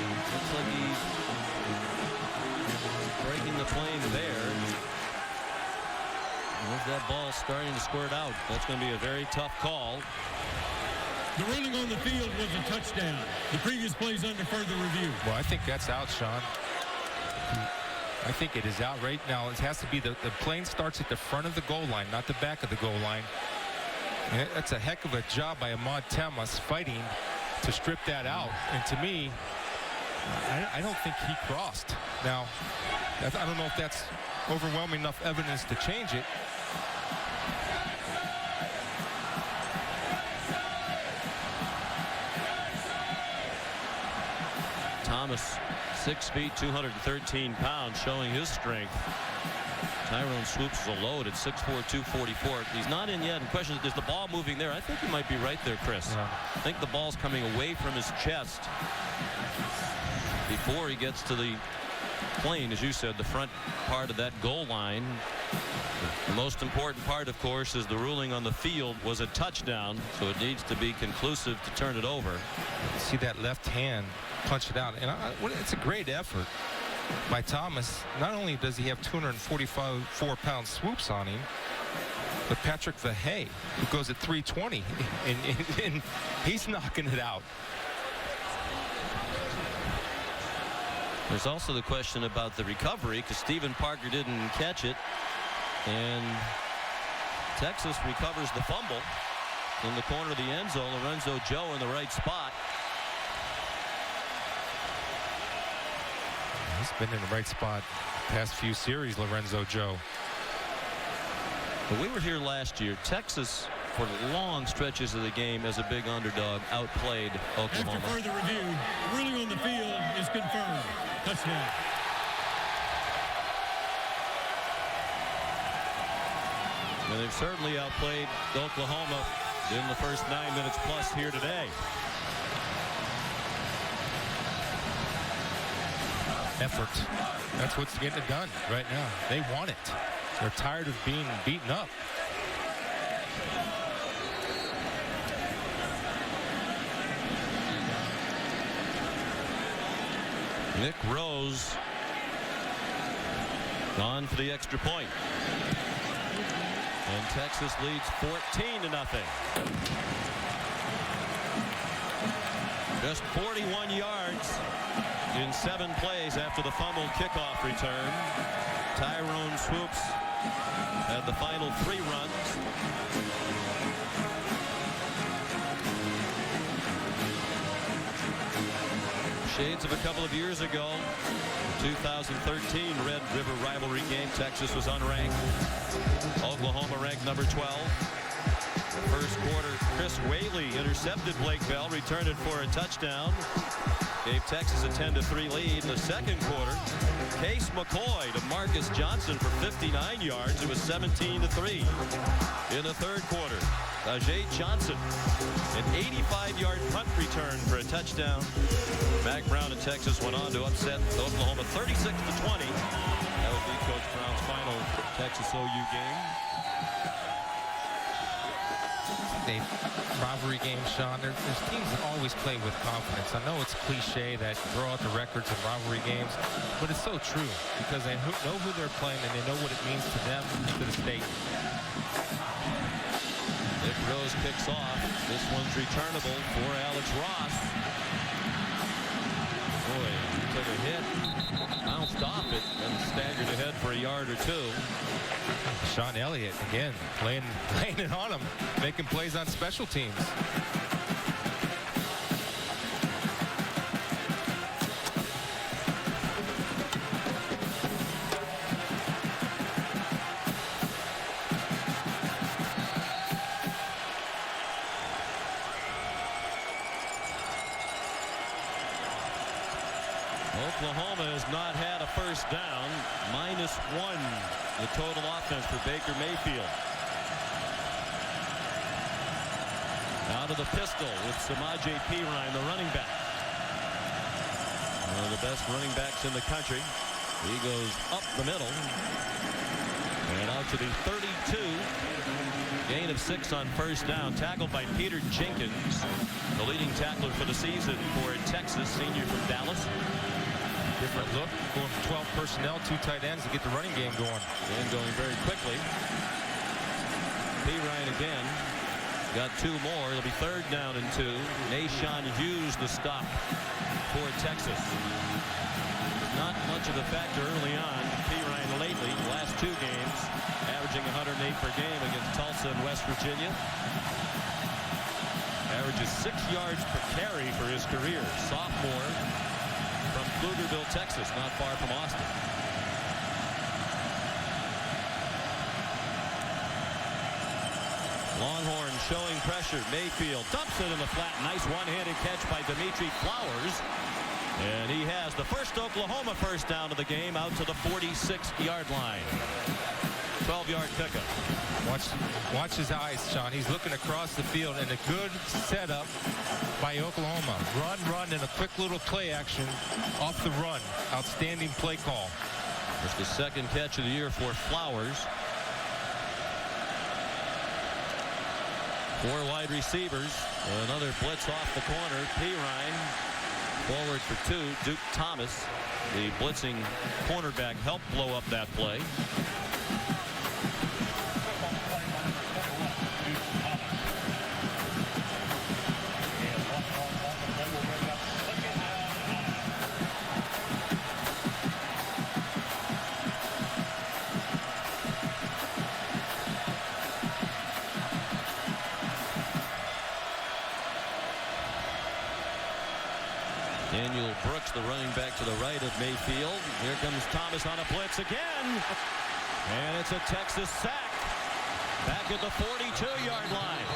Looks like he's breaking the plane there. With that ball starting to squirt out, that's going to be a very tough call. The ruling on the field was a touchdown. The previous play's under further review. Well, I think that's out, Sean. I think it is out right now. It has to be the plane starts at the front of the goal line, not the back of the goal line. And that's a heck of a job by Ahmad Thomas fighting to strip that out. And to me, I don't think he crossed. Now, I don't know if that's overwhelming enough evidence to change it. Thomas, 6 feet, 213 pounds, showing his strength. Tyrone Swoops is a load at 6'4", 244. He's not in yet. And question is the ball moving there? I think you might be right there, Chris. Yeah. I think the ball's coming away from his chest before he gets to the plane, as you said, the front part of that goal line. The most important part, of course, is the ruling on the field was a touchdown, so it needs to be conclusive to turn it over. See that left hand punch it out, and it's a great effort by Thomas. Not only does he have 244-pound swoops on him, but Patrick Vahey, who goes at 320, and he's knocking it out. There's also the question about the recovery, because Stephen Parker didn't catch it, and Texas recovers the fumble in the corner of the end zone. Lorenzo Joe in the right spot. He's been in the right spot the past few series, Lorenzo Joe. But we were here last year. Texas, for long stretches of the game as a big underdog, outplayed Oklahoma. After further review, ruling on the field is confirmed. Touchdown. And they've certainly outplayed Oklahoma in the first 9 minutes plus here today. Effort. That's what's getting it done right now. They want it. They're tired of being beaten up. Nick Rose gone for the extra point. And Texas leads 14-0. Just 41 yards in 7 plays after the fumble kickoff return. Tyrone Swoops had the final 3 runs. Shades of a couple of years ago, 2013 Red River rivalry game. Texas was unranked. Oklahoma ranked number 12. First quarter, Chris Whaley intercepted Blake Bell, returned it for a touchdown. Gave Texas a 10-3 lead. In the second quarter, Case McCoy to Marcus Johnson for 59 yards. It was 17-3. In the third quarter, Tajay Johnson, an 85-yard punt return for a touchdown. Mack Brown and Texas went on to upset Oklahoma 36-20. That would be Coach Brown's final Texas OU game. A rivalry game, Sean. There's teams that always play with confidence. I know it's cliche that throw out the records in rivalry games, but it's so true because they know who they're playing and they know what it means to them, to the state. Nick Rose kicks off. This one's returnable for Alex Ross. Boy, he took a hit, bounced off it, and staggered ahead for a yard or two. Sean Elliott, again, laying it on him, making plays on special teams. first down. -1 the total offense for Baker Mayfield. Out of the pistol with Samaje Perine, the running back. One of the best running backs in the country. He goes up the middle and out to the 32. Gain of 6 on first down. Tackled by Peter Jenkins, the leading tackler for the season for Texas, senior from Dallas. Different look, going 12 personnel, 2 tight ends to get the running game going. And going very quickly. Perine again. Got 2 more. It'll be 3rd down and 2. Nashawn Hughes the stop for Texas. Not much of a factor early on. Perine lately, the last 2 games, averaging 108 per game against Tulsa and West Virginia. Averages 6 yards per carry for his career. Sophomore from Pflugerville, Texas, not far from Austin. Longhorn showing pressure. Mayfield dumps it in the flat. Nice one-handed catch by Dimitri Flowers. And he has the first Oklahoma first down of the game out to the 46-yard line. 12-yard pickup. Watch his eyes, Sean. He's looking across the field, and a good setup by Oklahoma. Run, and a quick little play action off the run. Outstanding play call. It's the 2nd catch of the year for Flowers. 4 wide receivers. Another blitz off the corner. Perine forward for 2. Duke Thomas, the blitzing cornerback, helped blow up that play. Daniel Brooks, the running back to the right of Mayfield. Here comes Thomas on a blitz again. And it's a Texas sack. Back at the 42-yard line.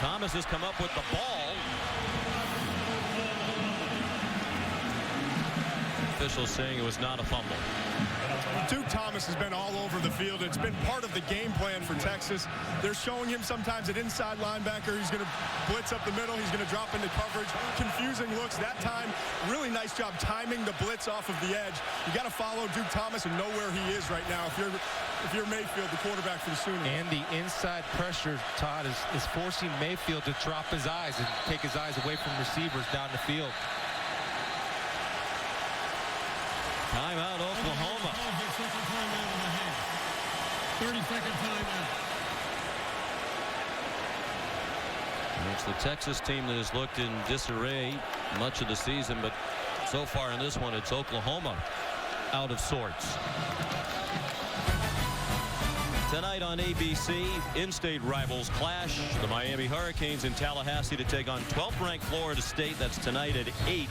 Thomas has come up with the ball. Officials saying it was not a fumble. Duke Thomas has been all over the field. It's been part of the game plan for Texas. They're showing him sometimes an inside linebacker. He's going to blitz up the middle. He's going to drop into coverage. Confusing looks. That time, really nice job timing the blitz off of the edge. You got to follow Duke Thomas and know where he is right now if you're Mayfield, the quarterback for the Sooners. And the inside pressure, Todd, is forcing Mayfield to drop his eyes and take his eyes away from receivers down the field. Timeout, Oklahoma. 30-second timeout. It's the Texas team that has looked in disarray much of the season, but so far in this one, it's Oklahoma out of sorts. Tonight on ABC, in-state rivals clash. The Miami Hurricanes in Tallahassee to take on 12th-ranked Florida State. That's tonight at 8,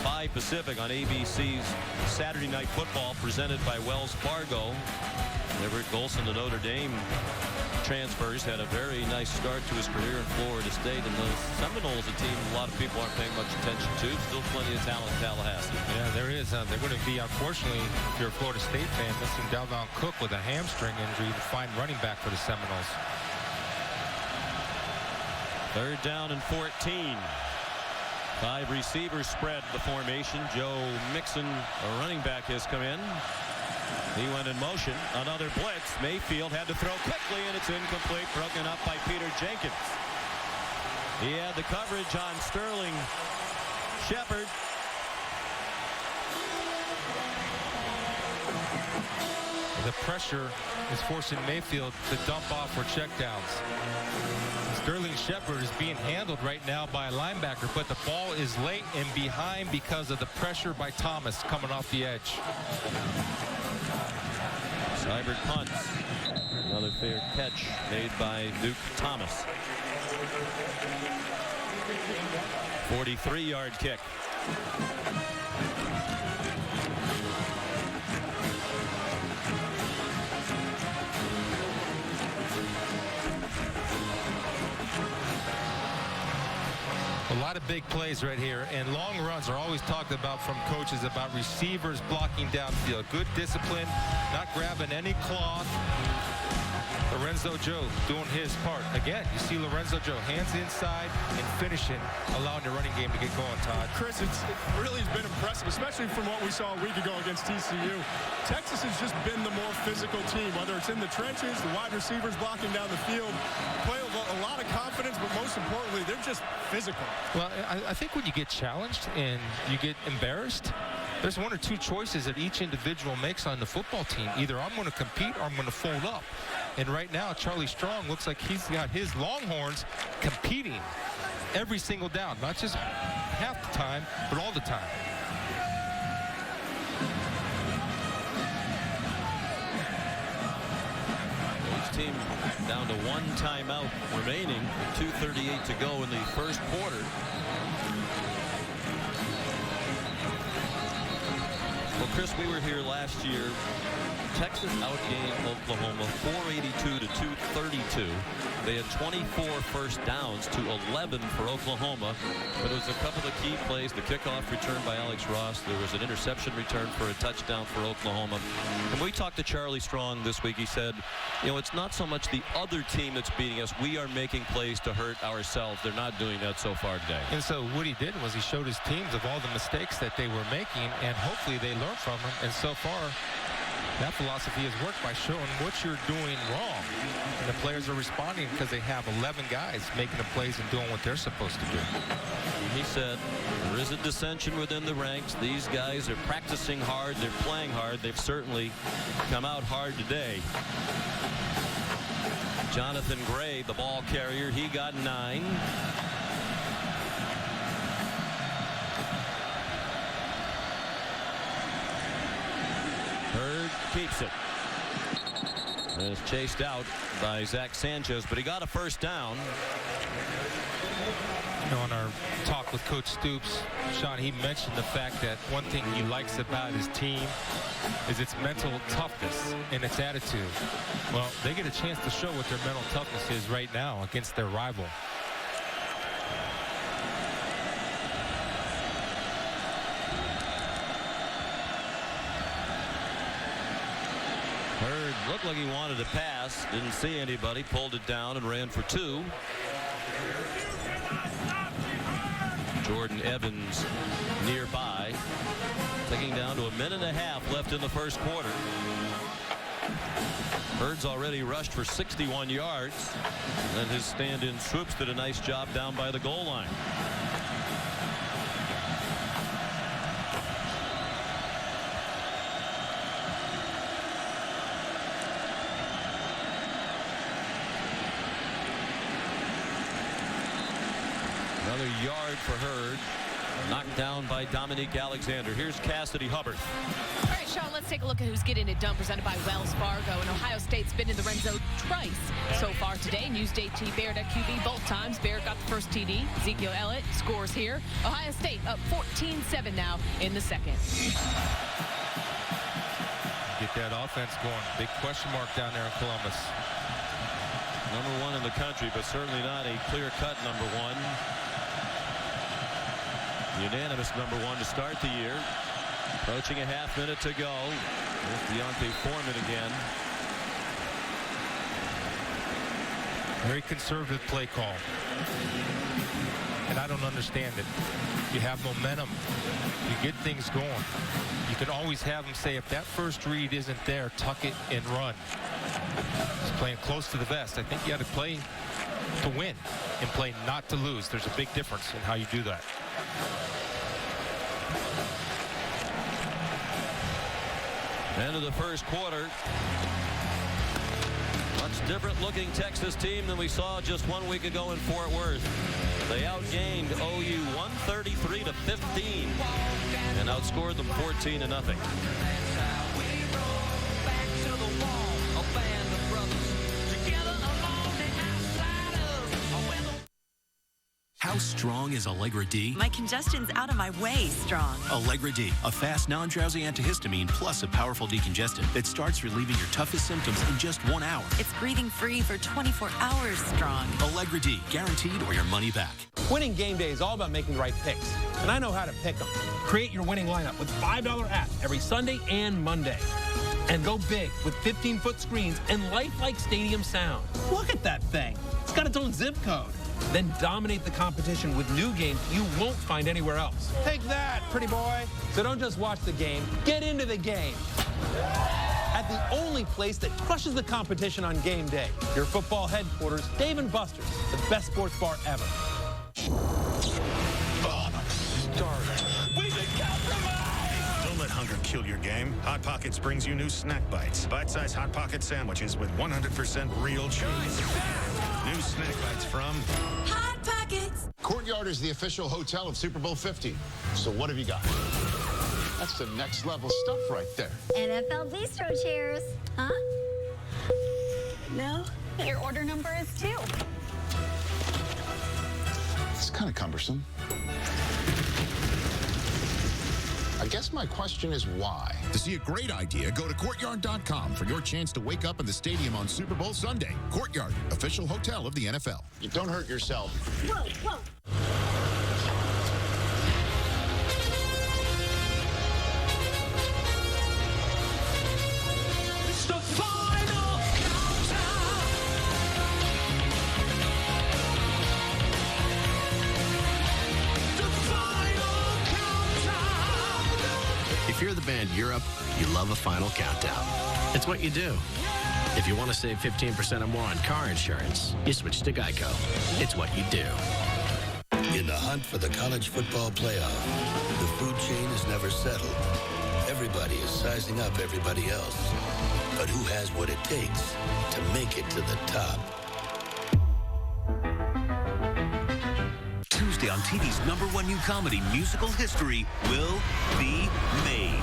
5 Pacific on ABC's Saturday Night Football, presented by Wells Fargo. Everett Golson, the Notre Dame transfers, had a very nice start to his career in Florida State, and the Seminoles, a team a lot of people aren't paying much attention to. Still plenty of talent in Tallahassee. Yeah, there is. They're going to be, unfortunately, if you're a Florida State fan, missing Dalvin Cook with a hamstring injury, the fine running back for the Seminoles. 3rd down and 14. 5 receivers spread the formation. Joe Mixon, a running back, has come in. He went in motion. Another blitz. Mayfield had to throw quickly, and it's incomplete. Broken up by Peter Jenkins. He had the coverage on Sterling Shepard. The pressure is forcing Mayfield to dump off for checkdowns. Sterling Shepard is being handled right now by a linebacker, but the ball is late and behind because of the pressure by Thomas coming off the edge. Seibert punts. Another fair catch made by Duke Thomas. 43-yard kick. A lot of big plays right here, and long runs are always talked about from coaches about receivers blocking downfield. Good discipline, not grabbing any cloth. Lorenzo Joe doing his part. Again, you see Lorenzo Joe, hands inside and finishing, allowing the running game to get going, Todd. Chris, it really has been impressive, especially from what we saw a week ago against TCU. Texas has just been the more physical team, whether it's in the trenches, the wide receivers blocking down the field. Play with a lot of confidence, but most importantly, they're just physical. Well, I think when you get challenged and you get embarrassed, there's one or two choices that each individual makes on the football team. Either I'm going to compete or I'm going to fold up. And right now, Charlie Strong looks like he's got his Longhorns competing every single down, not just half the time, but all the time. Each team down to one timeout remaining, 2:38 to go in the first quarter. Well, Chris, we were here last year. Texas outgained Oklahoma 482 to 232. They had 24 first downs to 11 for Oklahoma, but it was a couple of key plays. The kickoff return by Alex Ross. There was an interception return for a touchdown for Oklahoma. And we talked to Charlie Strong this week. He said, you know, it's not so much the other team that's beating us. We are making plays to hurt ourselves. They're not doing that so far today. And so what he did was he showed his teams of all the mistakes that they were making, and hopefully they learned from them. And so far, that philosophy has worked by showing what you're doing wrong. And the players are responding because they have 11 guys making the plays and doing what they're supposed to do. He said there is a dissension within the ranks. These guys are practicing hard. They're playing hard. They've certainly come out hard today. Jonathan Gray, the ball carrier, he got 9. Hurd keeps it. And is chased out by Zach Sanchez, but he got a first down. You know, in our talk with Coach Stoops, Sean, he mentioned the fact that one thing he likes about his team is its mental toughness and its attitude. Well, they get a chance to show what their mental toughness is right now against their rival. Hurd looked like he wanted to pass, didn't see anybody, pulled it down and ran for 2. Jordan Evans nearby, taking down to 1.5 minutes left in the first quarter. Hurd's already rushed for 61 yards, and his stand-in Swoops did a nice job down by the goal line. Another yard for Hurd. Knocked down by Dominique Alexander. Here's Cassidy Hubbard. All right, Sean, let's take a look at who's getting it done, presented by Wells Fargo. And Ohio State's been in the red zone twice so far today. Used JT Barrett at QB both times. Barrett got the first TD. Ezekiel Elliott scores here. Ohio State up 14-7 now in the second. Get that offense going. Big question mark down there in Columbus. Number 1 in the country, but certainly not a clear-cut number 1. Unanimous number 1 to start the year. Approaching a half minute to go. There's Deontay Foreman again. Very conservative play call. And I don't understand it. You have momentum. You get things going. You can always have them say, if that first read isn't there, tuck it and run. He's playing close to the vest. I think you got to play to win and play not to lose. There's a big difference in how you do that. End of the first quarter. Much different looking Texas team than we saw just 1 week ago in Fort Worth. They outgained OU 133 to 15 and outscored them 14-0. How How strong is Allegra D? My congestion's out of my way strong. Allegra D, a fast, non-drowsy antihistamine plus a powerful decongestant that starts relieving your toughest symptoms in just 1 hour. It's breathing free for 24 hours strong. Allegra D, guaranteed or your money back. Winning game day is all about making the right picks, and I know how to pick them. Create your winning lineup with $5 apps every Sunday and Monday. And go big with 15-foot screens and lifelike stadium sound. Look at that thing. It's got its own zip code. Then dominate the competition with new games you won't find anywhere else. Take that, pretty boy. So don't just watch the game, get into the game. At the only place that crushes the competition on game day, your football headquarters, Dave & Buster's, the best sports bar ever. Oh, I'm starving. We've been compromised! Don't let hunger kill your game. Hot Pockets brings you new snack bites. Bite-sized Hot Pocket sandwiches with 100% real cheese. New snack bites from Hot Pockets. Courtyard is the official hotel of Super Bowl 50. So what have you got? That's the next level stuff right there. NFL Bistro chairs. Huh? No? Your order number is 2. It's kind of cumbersome. I guess my question is why? To see a great idea, go to Courtyard.com for your chance to wake up in the stadium on Super Bowl Sunday. Courtyard, official hotel of the NFL. You don't hurt yourself. Whoa, whoa. It's the final countdown. The final countdown. If you're the band Europe, you love a final countdown. It's what you do. If you want to save 15% or more on car insurance, you switch to Geico. It's what you do. In the hunt for the college football playoff, the food chain is never settled. Everybody is sizing up everybody else. But who has what it takes to make it to the top? Tuesday on TV's #1 new comedy, Musical History Will Be Made.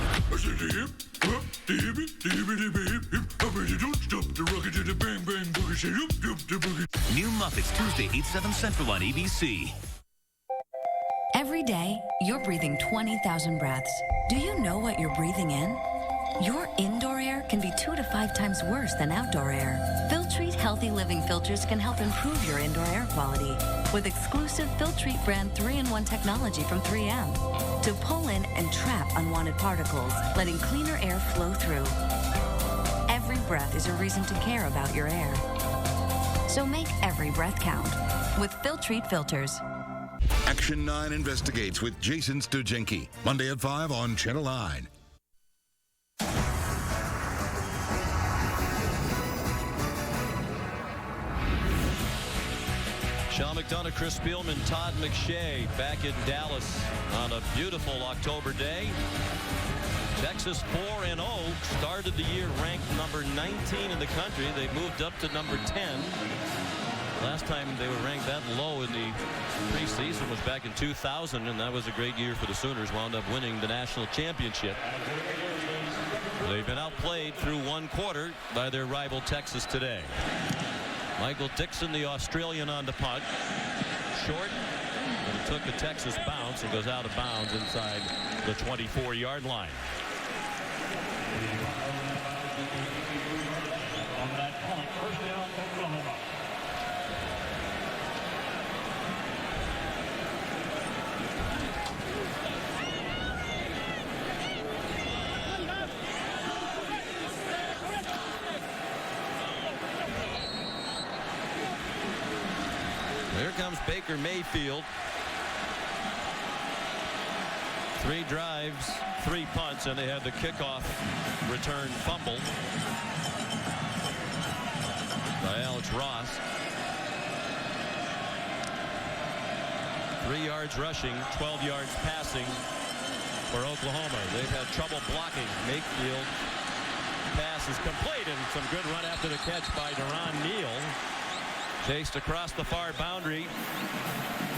New Muppets, Tuesday, 8/7 Central on ABC. Every day, you're breathing 20,000 breaths. Do you know what you're breathing in? Your indoor air can be 2 to 5 times worse than outdoor air. Filtrete Healthy Living filters can help improve your indoor air quality with exclusive Filtrete brand 3-in-1 technology from 3M to pull in and trap unwanted particles, letting cleaner air flow through. Every breath is a reason to care about your air. So make every breath count with Filtrete filters. Action 9 Investigates with Jason Stujenki. Monday at 5 on Channel 9. Sean McDonough, Chris Spielman, Todd McShay back in Dallas on a beautiful October day. Texas 4-0, started the year ranked number 19 in the country. They moved up to number 10. Last time they were ranked that low in the preseason was back in 2000, and that was a great year for the Sooners. Wound up winning the national championship. They've been outplayed through 1 quarter by their rival Texas today. Michael Dixon, the Australian, on the punt. Short, and it took a Texas bounce and goes out of bounds inside the 24-yard line. On that point, first down, Oklahoma. Here comes Baker Mayfield. 3 drives, 3 punts, and they had the kickoff return fumble by Alex Ross. 3 yards rushing, 12 yards passing for Oklahoma. They've had trouble blocking. Mayfield pass is complete, and some good run after the catch by Deron Neal. Chased across the far boundary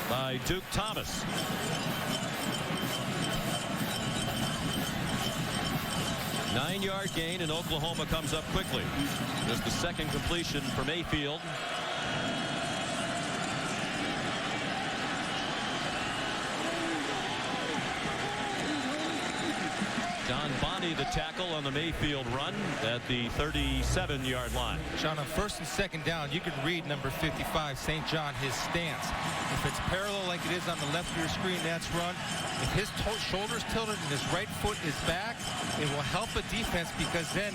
by Duke Thomas. Nine-yard gain, and Oklahoma comes up quickly. Just the second completion for Mayfield. Don Bonney, the tackle on the Mayfield run at the 37-yard line. Sean, on first and second down, you can read number 55, St. John, his stance. If it's parallel like it is on the left of your screen, that's run. If his shoulder's tilted and his right foot is back, it will help a defense because then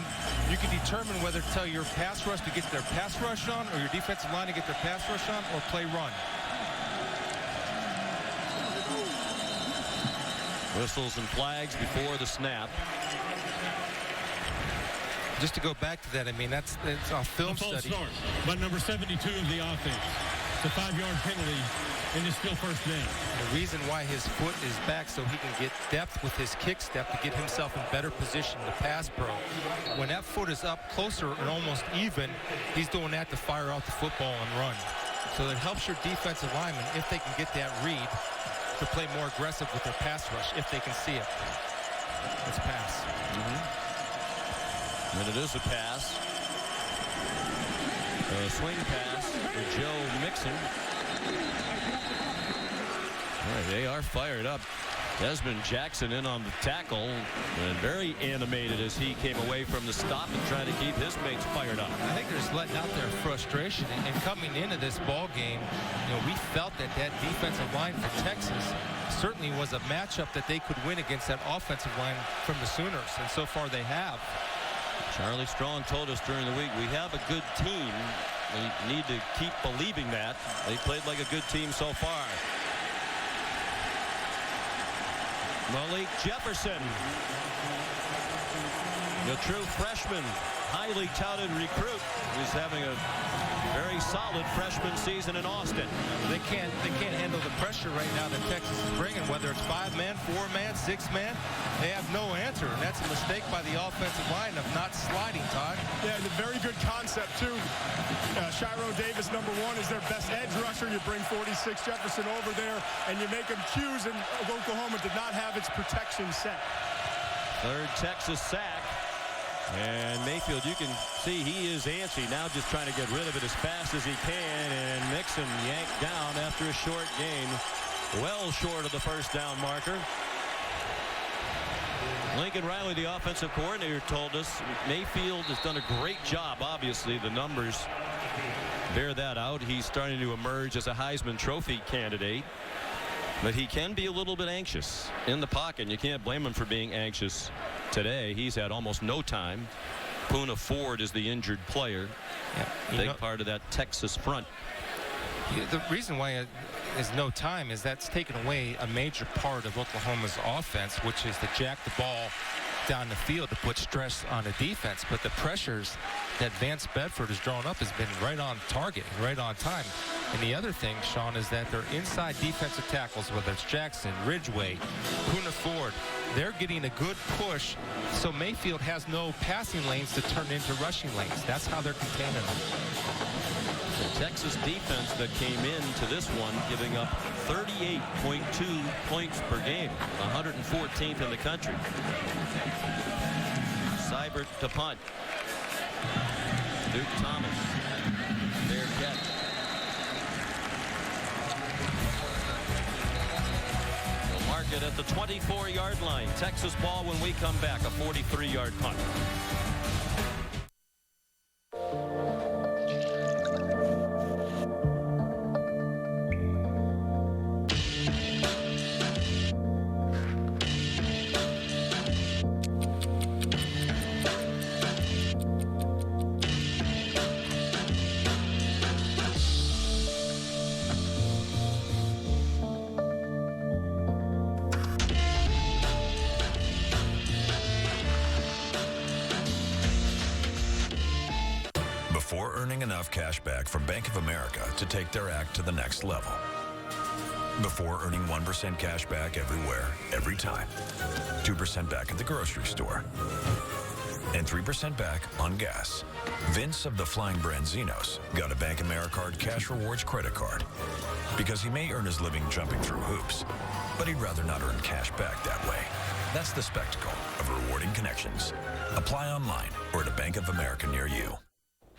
you can determine whether to tell your pass rush to get their pass rush on or your defensive line to get their pass rush on or play run. Whistles and flags before the snap. Just to go back to that, I mean, that's a film study. Start by number 72 of the offense. It's a 5-yard penalty, and it's still first down. The reason why his foot is back so he can get depth with his kick step to get himself in better position to pass pro. When that foot is up closer and almost even, he's doing that to fire out the football and run. So that helps your defensive lineman, if they can get that read, to play more aggressive with their pass rush, if they can see it. It's pass. And it is a pass. A swing pass for Joe Mixon. All right, they are fired up. Desmond Jackson in on the tackle and very animated as he came away from the stop and trying to keep his mates fired up. I think they're just letting out their frustration. And coming into this ball game, you know, we felt that defensive line for Texas certainly was a matchup that they could win against that offensive line from the Sooners, and so far they have. Charlie Strong told us during the week, we have a good team. We need to keep believing that. They played like a good team so far. Malik Jefferson, the true freshman, highly touted recruit, who's having a very solid freshman season in Austin. They can't handle the pressure right now that Texas is bringing, whether it's 5-man, 4-man, 6-man. They have no answer, and that's a mistake by the offensive line of not sliding, Todd. Yeah, and a very good concept, too. Shiro Davis, number 1, is their best edge rusher. You bring 46 Jefferson over there, and you make him choose, and Oklahoma did not have its protection set. Third Texas sack. And Mayfield, you can see he is antsy now, just trying to get rid of it as fast as he can. And Mixon yanked down after a short gain, well short of the first down marker. Lincoln Riley, the offensive coordinator, told us Mayfield has done a great job. Obviously, the numbers bear that out. He's starting to emerge as a Heisman Trophy candidate. But he can be a little bit anxious in the pocket. You can't blame him for being anxious today. He's had almost no time. Poona Ford is the injured player. Yeah, big part of that Texas front. The reason why is no time is that's taken away a major part of Oklahoma's offense, which is to jack the ball down the field to put stress on the defense. But the pressures that Vance Bedford has drawn up has been right on target, right on time. And the other thing, Sean, is that their inside defensive tackles, whether it's Jackson, Ridgeway, Poona Ford, they're getting a good push, so Mayfield has no passing lanes to turn into rushing lanes. That's how they're containing them. The Texas defense that came into this one giving up 38.2 points per game, 114th in the country. Seibert to punt. Duke Thomas. Fair catch. They'll mark it at the 24-yard line. Texas ball when we come back, a 43-yard punt. Cash back from Bank of America to take their act to the next level. Before earning 1% cash back everywhere, every time. 2% back at the grocery store. And 3% back on gas. Vince of the Flying Branzinos got a Bank Americard Cash Rewards credit card. Because he may earn his living jumping through hoops, but he'd rather not earn cash back that way. That's the spectacle of rewarding connections. Apply online or at a Bank of America near you.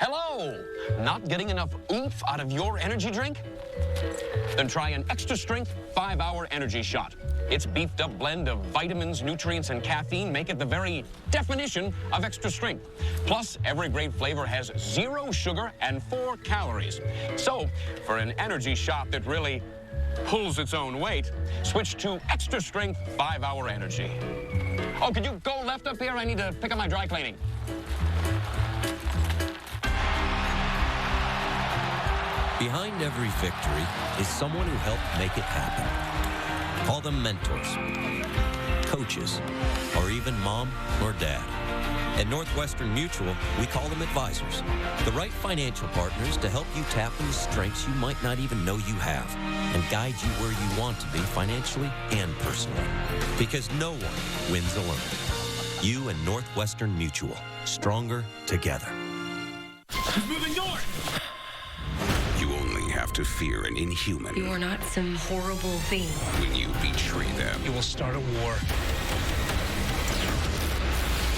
Hello! Not getting enough oomph out of your energy drink? Then try an extra strength 5-hour energy shot. Its beefed up blend of vitamins, nutrients, and caffeine make it the very definition of extra strength. Plus, every great flavor has 0 sugar and 4 calories. So, for an energy shot that really pulls its own weight, switch to extra strength 5-hour energy. Oh, could you go left up here? I need to pick up my dry cleaning. Behind every victory is someone who helped make it happen. Call them mentors, coaches, or even mom or dad. At Northwestern Mutual, we call them advisors, the right financial partners to help you tap into strengths you might not even know you have and guide you where you want to be financially and personally. Because no one wins alone. You and Northwestern Mutual, stronger together. He's moving north! You only have to fear an inhuman. You are not some horrible thing. When you betray them, You will start a war.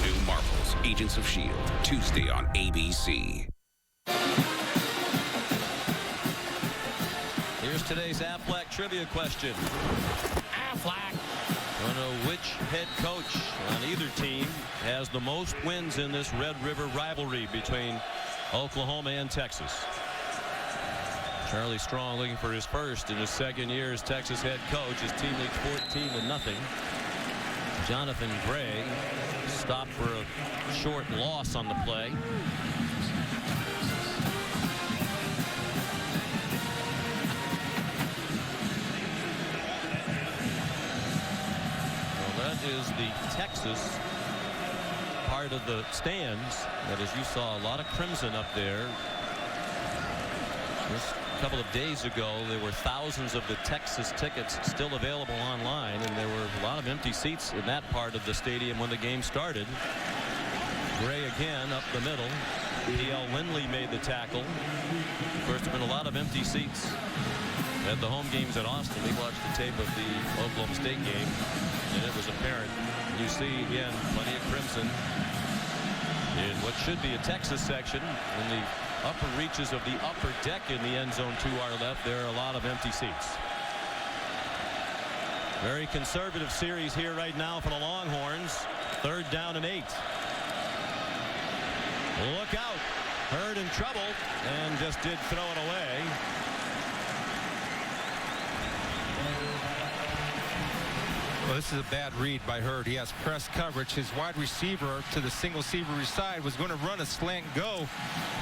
New Marvel's Agents of S.H.I.E.L.D. Tuesday on ABC. Here's today's Aflac trivia question. Aflac. I don't know which head coach on either team has the most wins in this Red River rivalry between Oklahoma and Texas. Charlie Strong looking for his first in his second year as Texas head coach. His team leads 14-0. Jonathan Gray stopped for a short loss on the play. Well, that is the Texas part of the stands. But as you saw, a lot of crimson up there. Just a couple of days ago, there were thousands of the Texas tickets still available online, and there were a lot of empty seats in that part of the stadium when the game started. Gray again up the middle. P.L. Lindley made the tackle. Of course, there have been a lot of empty seats at the home games at Austin. We watched the tape of the Oklahoma State game, and it was apparent. You see, again, plenty of crimson in what should be a Texas section. In the upper reaches of the upper deck in the end zone to our left, there are a lot of empty seats. Very conservative series here right now for the Longhorns. 3rd down and 8. Look out. Hurd in trouble and just did throw it away. Well, this is a bad read by Hurd. He has press coverage. His wide receiver to the single receiver side was going to run a slant go.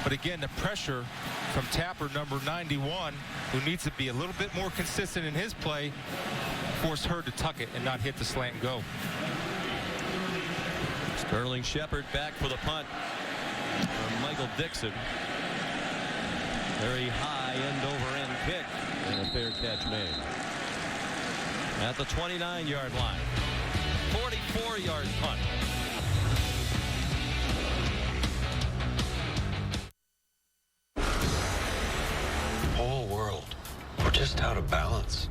But again, the pressure from Tapper, number 91, who needs to be a little bit more consistent in his play, forced Hurd to tuck it and not hit the slant go. Sterling Shepard back for the punt from Michael Dixon. Very high end-over-end kick and a fair catch made. At the 29-yard line. 44-yard punt. Whole world. We're just out of balance.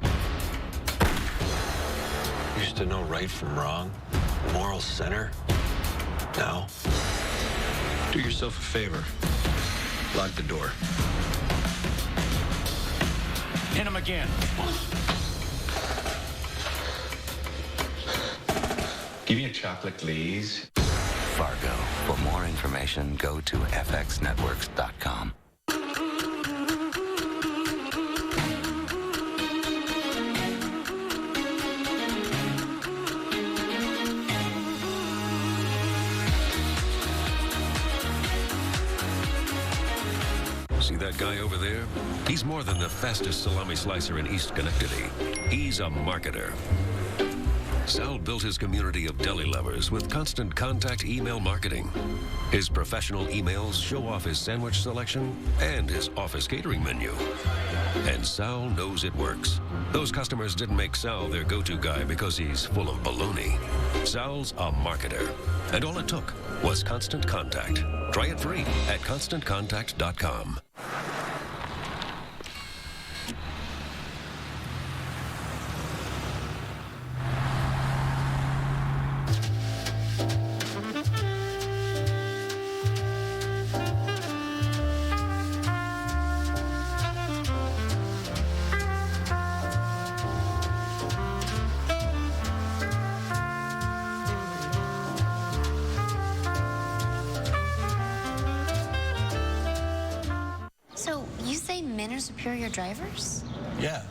Used to know right from wrong, moral center. Now, do yourself a favor. Lock the door. Hit him again. Give me a chocolate, please. Fargo. For more information, go to fxnetworks.com. See that guy over there? He's more than the fastest salami slicer in East Schenectady. He's a marketer. Sal built his community of deli lovers with Constant Contact email marketing. His professional emails show off his sandwich selection and his office catering menu. And Sal knows it works. Those customers didn't make Sal their go-to guy because he's full of baloney. Sal's a marketer. And all it took was Constant Contact. Try it free at ConstantContact.com. superior drivers? Yeah.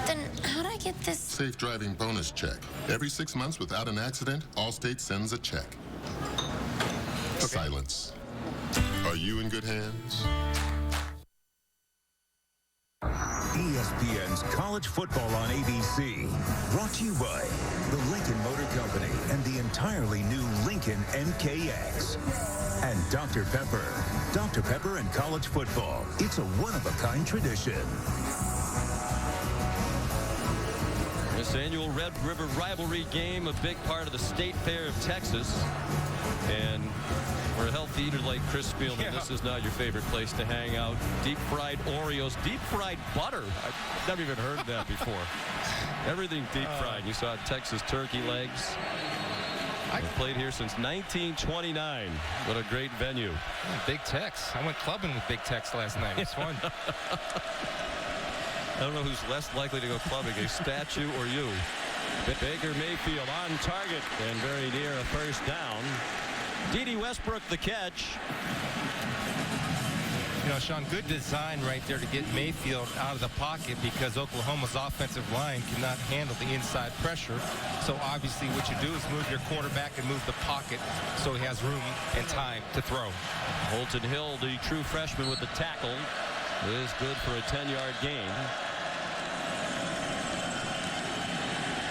Then how'd I get this? Safe driving bonus check. Every 6 months without an accident, Allstate sends a check. Silence. Are you in good hands? ESPN's College Football on ABC. Brought to you by the Lincoln Motor Company and the entirely new Lincoln MKX. And Dr. Pepper. Dr. Pepper and college football. It's a one-of-a-kind tradition. This annual Red River Rivalry game, a big part of the State Fair of Texas. And for a healthy eater like Chris Spielman, this is not your favorite place to hang out. Deep fried Oreos, deep fried butter. I've never even heard of that before. Everything deep fried. You saw Texas turkey legs. I've played here since 1929. What a great venue. Big Tex. I went clubbing with Big Tex last night. It was fun. I don't know who's less likely to go clubbing, a statue or you. Baker Mayfield on target and very near a first down. D.D. Westbrook the catch. You know, Sean, good design right there to get Mayfield out of the pocket because Oklahoma's offensive line cannot handle the inside pressure. So obviously what you do is move your quarterback and move the pocket so he has room and time to throw. Holton Hill, the true freshman with the tackle, is good for a 10-yard gain.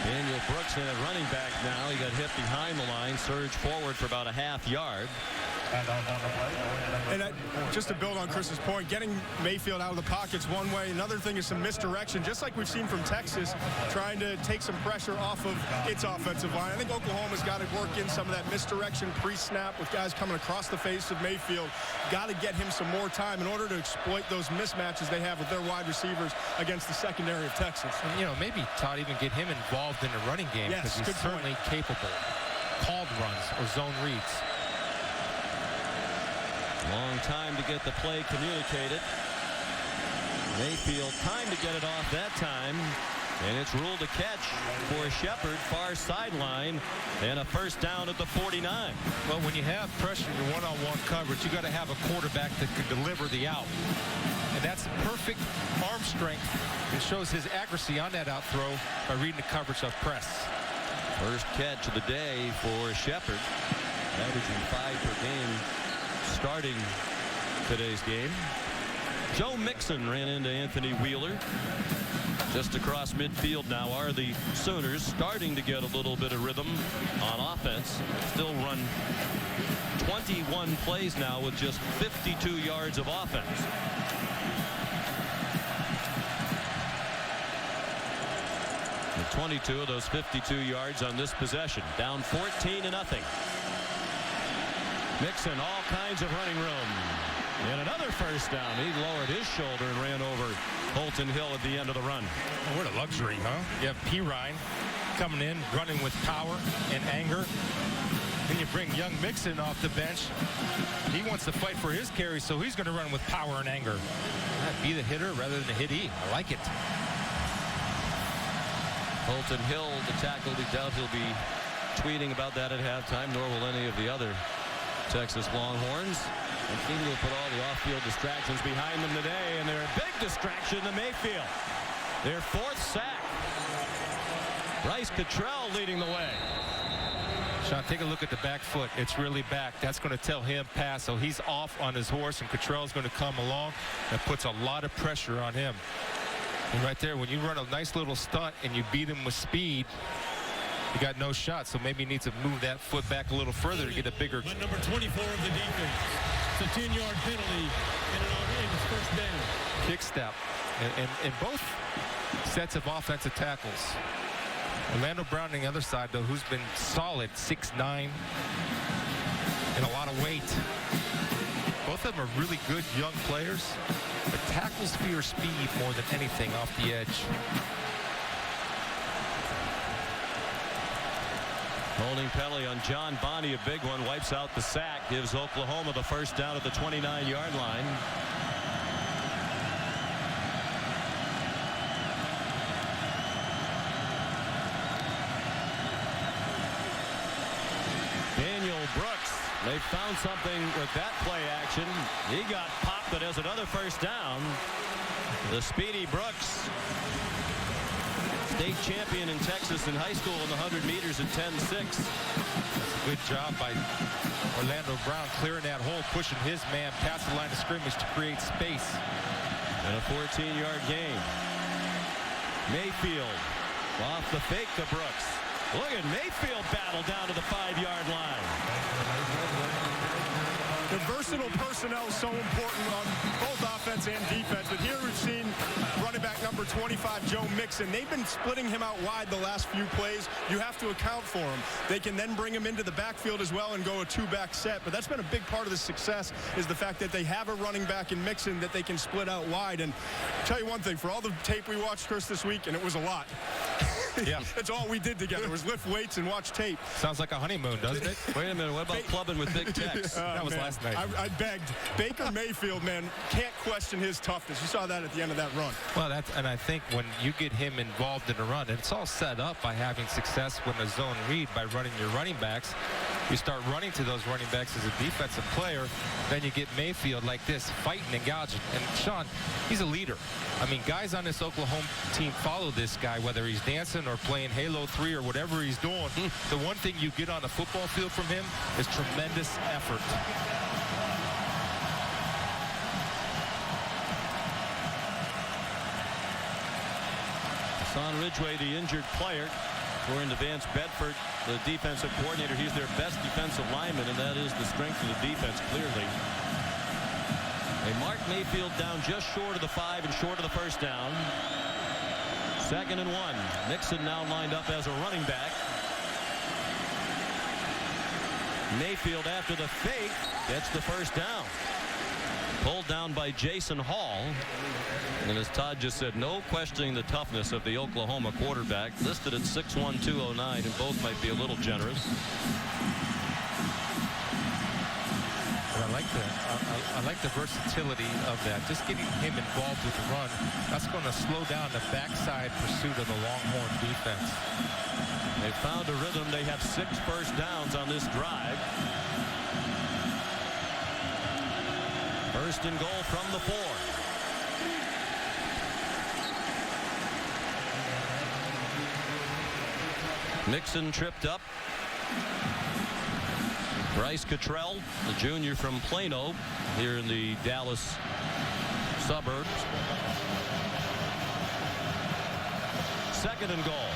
Daniel Brooks in at running back now. He got hit behind the line, surged forward for about a half yard. And just to build on Chris's point, getting Mayfield out of the pocket's one way. Another thing is some misdirection, just like we've seen from Texas, trying to take some pressure off of its offensive line. I think Oklahoma's got to work in some of that misdirection pre-snap with guys coming across the face of Mayfield. Got to get him some more time in order to exploit those mismatches they have with their wide receivers against the secondary of Texas. And, you know, maybe Todd even get him involved in the running game because he's certainly capable. Called runs or zone reads. Long time to get the play communicated. Mayfield time to get it off that time. And it's ruled a catch for Shepard, far sideline, and a first down at the 49. Well, when you have pressure in your one-on-one coverage, you got to have a quarterback that can deliver the out. And that's perfect arm strength. It shows his accuracy on that out throw by reading the coverage of press. First catch of the day for Shepard, averaging 5 per game starting today's game. Joe Mixon ran into Anthony Wheeler. Just across midfield now are the Sooners, starting to get a little bit of rhythm on offense. Still run 21 plays now with just 52 yards of offense. And 22 of those 52 yards on this possession. Down 14-0. Mixon, all kinds of running room. And another first down. He lowered his shoulder and ran over Holton Hill at the end of the run. Oh, what a luxury, huh? You have Pirine coming in, running with power and anger. Then you bring young Mixon off the bench. He wants to fight for his carry, so he's going to run with power and anger. Be the hitter rather than the hittee. I like it. Holton Hill, the tackle. We doubt he'll be tweeting about that at halftime, nor will any of the other Texas Longhorns. And Keene will put all the off-field distractions behind them today, and they're a big distraction to Mayfield. Their fourth sack. Bryce Cottrell leading the way. Sean, take a look at the back foot. It's really back. That's going to tell him pass, so he's off on his horse, and Cottrell's going to come along. That puts a lot of pressure on him. And right there, when you run a nice little stunt and you beat him with speed, you got no shot, so maybe you need to move that foot back a little further to get a bigger. But number 24 of the defense. It's a 10-yard penalty and it's first down. Kick step. And both sets of offensive tackles. Orlando Brown on the other side, though, who's been solid, 6'9", and a lot of weight. Both of them are really good young players, but tackles fear speed more than anything off the edge. Holding penalty on John Bonney, a big one, wipes out the sack, gives Oklahoma the first down at the 29-yard line. Daniel Brooks, they found something with that play action. He got popped, but has another first down. The Speedy Brooks, state champion in Texas in high school in the 100 meters at 10.6. Good job by Orlando Brown clearing that hole, pushing his man past the line of scrimmage to create space. And a 14-yard gain. Mayfield off the fake to Brooks. Look at Mayfield battle down to the 5-yard line. The versatile personnel is so important on both offense and defense. But here we've seen running back number 25, Joe Mixon. They've been splitting him out wide the last few plays. You have to account for him. They can then bring him into the backfield as well and go a two-back set. But that's been a big part of the success is the fact that they have a running back in Mixon that they can split out wide. And I'll tell you one thing, for all the tape we watched, Chris, this week, and it was a lot. Yeah. That's all we did together was lift weights and watch tape. Sounds like a honeymoon, doesn't it? Wait a minute. What about clubbing with Big Tex? That was last night. I begged. Baker Mayfield, man, can't question his toughness. You saw that at the end of that run. Well, and I think when you get him involved in a run, and it's all set up by having success when a zone read by running your running backs. You start running to those running backs as a defensive player, then you get Mayfield like this, fighting and gouging. And Sean, he's a leader. I mean, guys on this Oklahoma team follow this guy, whether he's dancing or playing Halo 3 or whatever he's doing. The one thing you get on a football field from him is tremendous effort. Hassan Ridgway, the injured player. According to Vance Bedford, the defensive coordinator, he's their best defensive lineman, and that is the strength of the defense, clearly. They mark Mayfield down just short of the 5 and short of the first down. 2nd and 1. Mixon now lined up as a running back. Mayfield, after the fake, gets the first down. Pulled down by Jason Hall. And as Todd just said, no questioning the toughness of the Oklahoma quarterback, listed at 6'1", 209, and both might be a little generous. I like the versatility of that. Just getting him involved with the run, that's going to slow down the backside pursuit of the Longhorn defense. They found a rhythm. They have 6 first downs on this drive. 1st and goal from the 4. Mixon tripped up. Bryce Cottrell, the junior from Plano, here in the Dallas suburbs. 2nd and goal.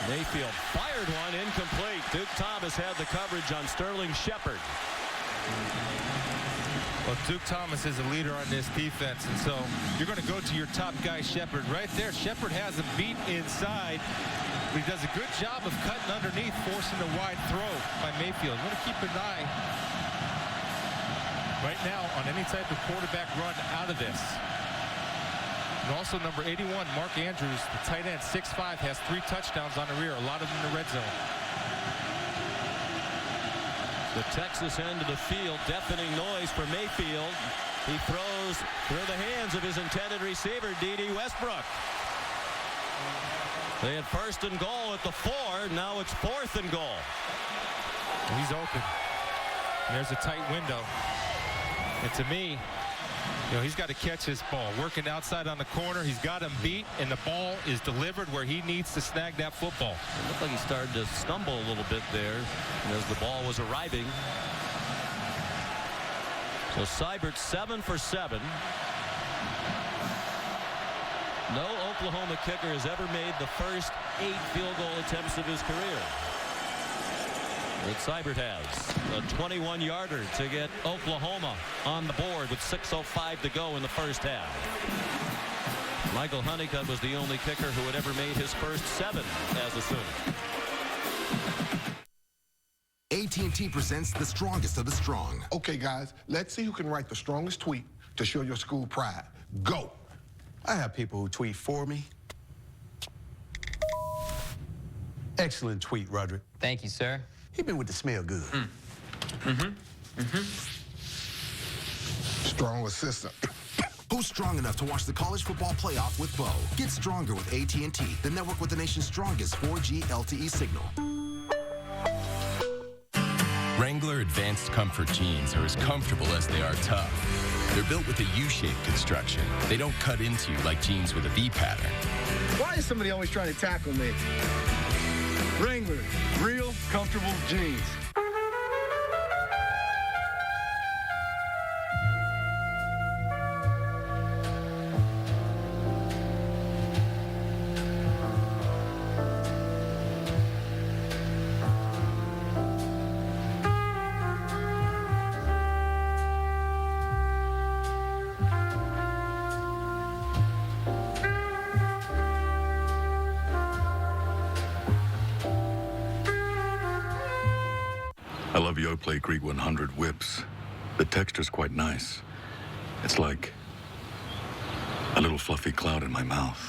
Mayfield fired one, incomplete. Duke Thomas had the coverage on Sterling Shepard. Well, Duke Thomas is a leader on this defense, and so you're going to go to your top guy, Shepard. Right there, Shepard has him beat inside, but he does a good job of cutting underneath, forcing a wide throw by Mayfield. You want to keep an eye right now on any type of quarterback run out of this. And also number 81, Mark Andrews, the tight end, 6'5", has 3 touchdowns on the rear, a lot of them in the red zone. The Texas end of the field, deafening noise for Mayfield. He throws through the hands of his intended receiver, D.D. Westbrook. They had 1st and goal at the 4. Now it's 4th and goal. He's open. And there's a tight window. And to me, you know, he's got to catch his ball. Working outside on the corner, he's got him beat, and the ball is delivered where he needs to snag that football. It looked like he started to stumble a little bit there as the ball was arriving. So Seibert 7 for 7. No Oklahoma kicker has ever made the first 8 field goal attempts of his career. But Seibert has a 21-yarder to get Oklahoma on the board with 6:05 to go in the first half. Michael Honeycutt was the only kicker who had ever made his first 7 as a Sooner. AT&T presents the strongest of the strong. Okay, guys, let's see who can write the strongest tweet to show your school pride. Go. I have people who tweet for me. Excellent tweet, Roderick. Thank you, sir. He been with the smell good. Strong assistant. Who's strong enough to watch the college football playoff with Bo? Get stronger with AT&T, the network with the nation's strongest 4G LTE signal. Wrangler Advanced Comfort jeans are as comfortable as they are tough. They're built with a U-shaped construction. They don't cut into you like jeans with a V pattern. Why is somebody always trying to tackle me? Wrangler, real comfortable jeans. I love Yoplait Greek 100 whips. The texture's quite nice. It's like a little fluffy cloud in my mouth.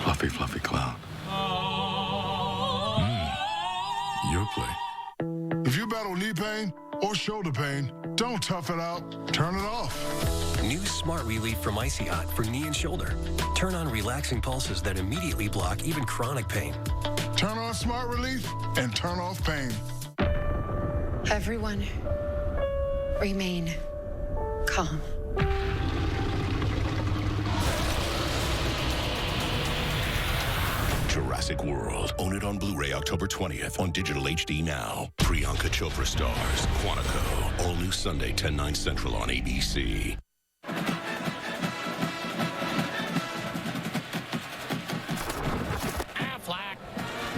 Fluffy, fluffy cloud. Yoplait. If you battle knee pain or shoulder pain, don't tough it out. Turn it off. New Smart Relief from Icy Hot for knee and shoulder. Turn on relaxing pulses that immediately block even chronic pain. Turn on Smart Relief and turn off pain. Everyone, remain calm. Jurassic World. Own it on Blu-ray October 20th on digital HD now. Priyanka Chopra stars Quantico. All new Sunday, 10/9 Central on ABC.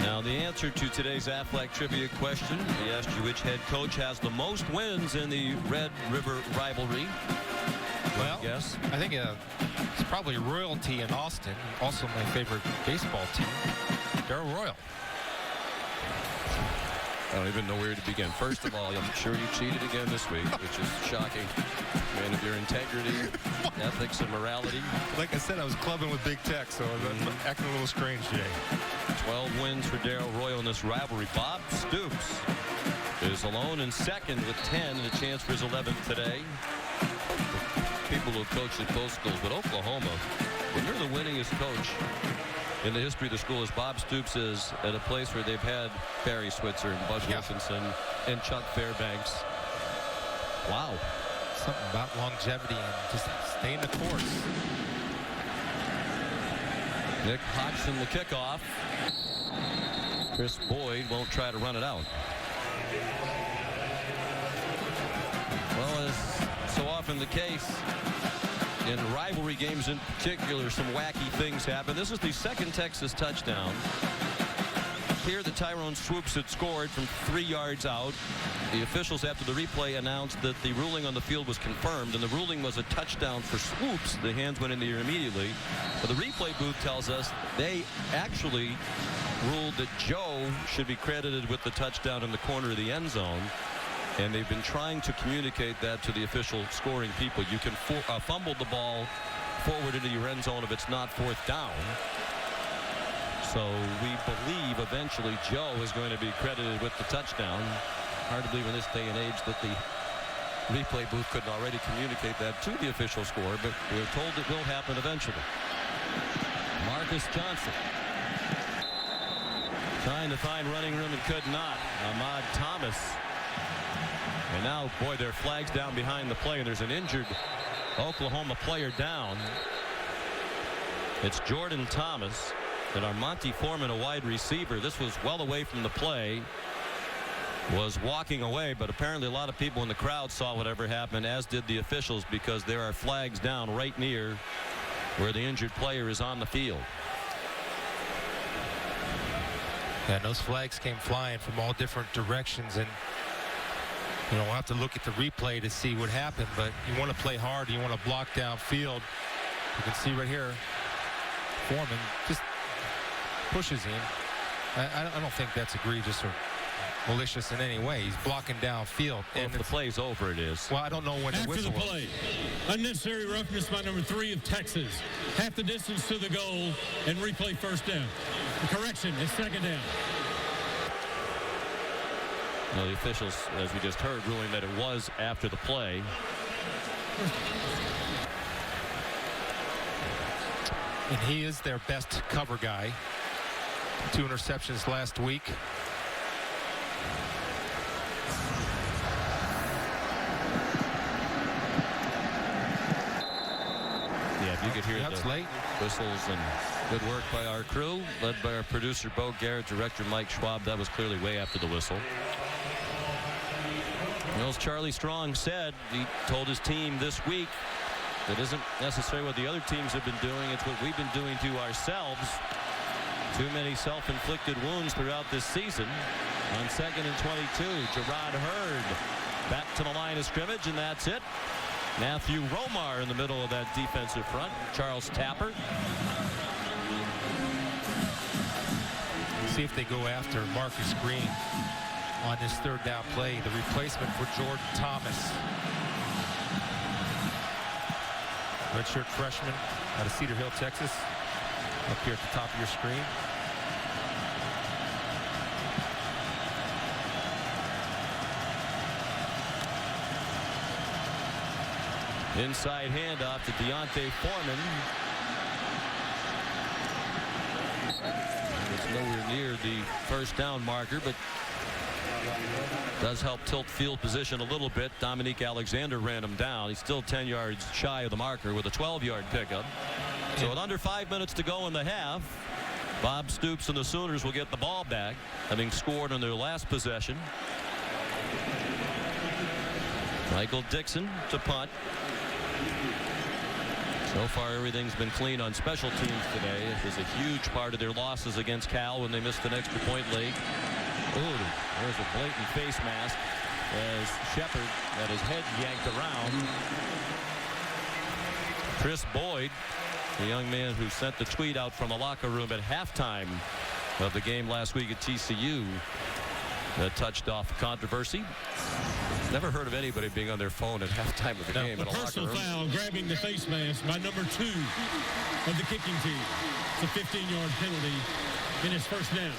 Now, the answer to today's Aflac trivia question, we asked you which head coach has the most wins in the Red River rivalry. Well, yes, I think it's probably Royalty in Austin, also my favorite baseball team, Darrell Royal. I don't even know where to begin. First of all, I'm sure you cheated again this week, which is shocking. Man of your integrity, ethics, and morality. Like I said, I was clubbing with Big Tech, so I'm acting a little strange today. 12 wins for Darrell Royal in this rivalry. Bob Stoops is alone in second with 10 and a chance for his 11th today. People who have coached at both schools, but Oklahoma, when you're the winningest coach in the history of the school, as Bob Stoops is at a place where they've had Barry Switzer and Bud Wilkinson and Chuck Fairbanks. Wow. Something about longevity and just staying the course. Nick Hodgson, the kickoff. Chris Boyd won't try to run it out. Well, as so often the case, in rivalry games in particular, some wacky things happen. This is the second Texas touchdown. Here, the Tyrone Swoops had scored from 3 yards out. The officials, after the replay, announced that the ruling on the field was confirmed, and the ruling was a touchdown for Swoops. The hands went in the air immediately. But the replay booth tells us they actually ruled that Joe should be credited with the touchdown in the corner of the end zone. And they've been trying to communicate that to the official scoring people. You can fumble the ball forward into your end zone if it's not fourth down. So we believe eventually Joe is going to be credited with the touchdown. Hard to believe in this day and age that the replay booth couldn't already communicate that to the official score, but we're told it will happen eventually. Marcus Johnson trying to find running room and could not. Ahmad Thomas. And now, boy, there are flags down behind the play, and there's an injured Oklahoma player down. It's Jordan Thomas. And our Monty Foreman, a wide receiver, this was well away from the play, was walking away, but apparently a lot of people in the crowd saw whatever happened, as did the officials, because there are flags down right near where the injured player is on the field. Yeah, and those flags came flying from all different directions, and you know, we'll have to look at the replay to see what happened, but you want to play hard, you want to block downfield. You can see right here, Foreman just pushes him. I don't think that's egregious or malicious in any way. He's blocking downfield. Well, and if the play's over, it is. Well, I don't know when the After whistle the play, unnecessary roughness by number 3 of Texas. Half the distance to the goal and replay first down. The correction is second down. Now, the officials, as we just heard, ruling that it was after the play. And he is their best cover guy. 2 interceptions last week. Yeah, you could hear That's the late. whistles and good work by our crew, led by our producer, Bo Garrett, director Mike Schwab. That was clearly way after the whistle. As Charlie Strong said, he told his team this week that isn't necessarily what the other teams have been doing. It's what we've been doing to ourselves. Too many self-inflicted wounds throughout this season. On 2nd and 22, Gerard Hurd back to the line of scrimmage, and that's it. Matthew Romar in the middle of that defensive front. Charles Tapper. See if they go after Marcus Green on this 3rd down play, the replacement for Jordan Thomas. Redshirt freshman out of Cedar Hill, Texas. Up here at the top of your screen. Inside handoff to Deontay Foreman. It's nowhere near the 1st down marker, but does help tilt field position a little bit. Dominique Alexander ran him down. He's still 10 yards shy of the marker with a 12-yard pickup. So with under 5 minutes to go in the half, Bob Stoops and the Sooners will get the ball back, having scored on their last possession. Michael Dixon to punt. So far, everything's been clean on special teams today. It was a huge part of their losses against Cal when they missed an extra point late. Ooh, there's a blatant face mask as Shepard got his head yanked around. Chris Boyd, the young man who sent the tweet out from the locker room at halftime of the game last week at TCU, that touched off controversy. Never heard of anybody being on their phone at halftime of the game in a locker Personal room. foul, grabbing the face mask by number 2 of the kicking team. It's a 15-yard penalty in his 1st down.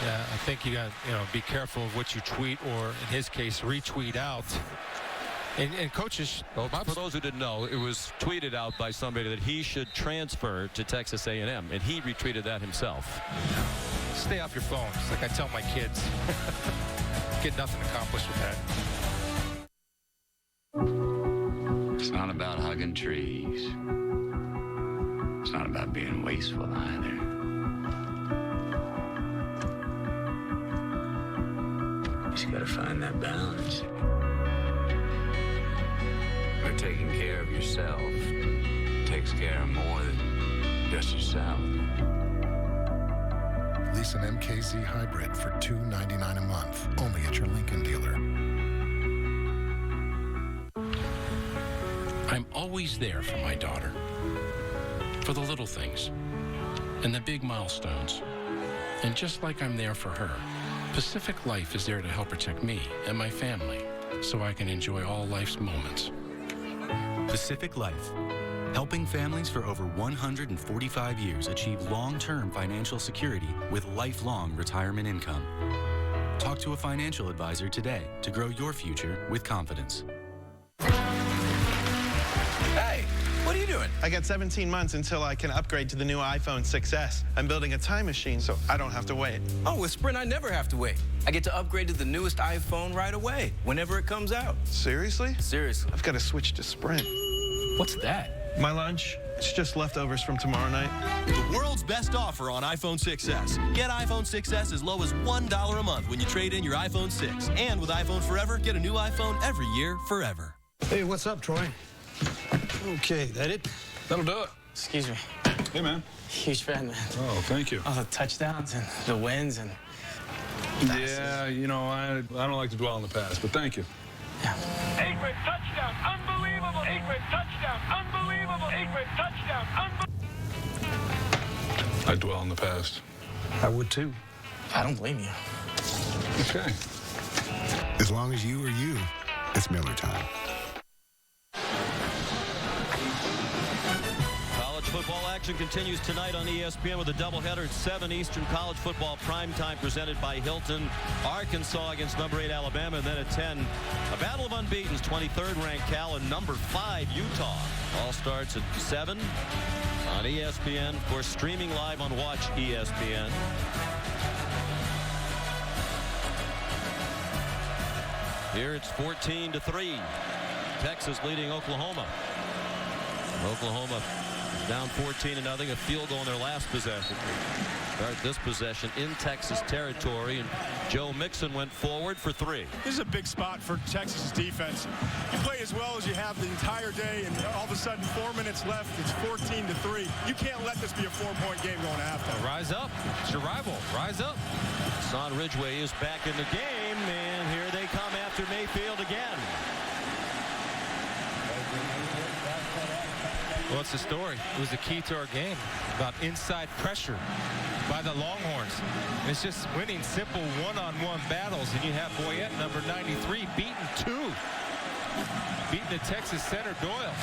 Yeah, I think you got, be careful of what you tweet, or in his case, retweet out. And coaches, well, for those who didn't know, it was tweeted out by somebody that he should transfer to Texas A&M, and he retweeted that himself. Stay off your phones, like I tell my kids. Get nothing accomplished with that. It's not about hugging trees. It's not about being wasteful either. You just gotta find that balance. Where taking care of yourself takes care of more than just yourself. Lease an MKZ hybrid for $299 a month, only at your Lincoln dealer. I'm always there for my daughter. For the little things and the big milestones. And just like I'm there for her, Pacific Life is there to help protect me and my family so I can enjoy all life's moments. Pacific Life, helping families for over 145 years achieve long-term financial security with lifelong retirement income. Talk to a financial advisor today to grow your future with confidence. Hey, what are you doing? I got 17 months until I can upgrade to the new iPhone 6S. I'm building a time machine so I don't have to wait. Oh, with Sprint, I never have to wait. I get to upgrade to the newest iPhone right away, whenever it comes out. Seriously? Seriously. I've got to switch to Sprint. What's that? My lunch. It's just leftovers from tomorrow night. The world's best offer on iPhone 6s. Get iPhone 6s as low as $1 a month when you trade in your iPhone 6. And with iPhone Forever, get a new iPhone every year, forever. Hey, what's up, Troy? Okay, that it? That'll do it. Excuse me. Hey, man. Huge fan, man. Oh, thank you. All the touchdowns and the wins and... Yeah, I don't like to dwell on the past, but thank you. Aikman touchdown, unbelievable. Aikman touchdown, unbelievable. Aikman touchdown, unbelievable. I dwell on the past. I would too. I don't blame you. Okay. As long as you are you, it's Miller time. College football action continues tonight on ESPN with a doubleheader at 7 Eastern. College football primetime presented by Hilton. Arkansas against number 8 Alabama. And then at 10, a battle of unbeatens. 23rd ranked Cal and number 5 Utah. All starts at 7 on ESPN. Of course, streaming live on Watch ESPN. Here it's 14-3. Texas leading Oklahoma. Oklahoma down 14-0. A field goal in their last possession. Start this possession in Texas territory, and Joe Mixon went forward for 3. This is a big spot for Texas's defense. You play as well as you have the entire day, and all of a sudden 4 minutes left. It's 14-3. You can't let this be a 4-point game going to halftime. Rise up. It's your rival. Rise up. Son Ridgeway is back in the game, and here they come after Mayfield again. Well, it's the story. It was the key to our game about inside pressure by the Longhorns. It's just winning simple one-on-one battles, and you have Boyette, number 93, beating 2. Beating the Texas center, Doyle.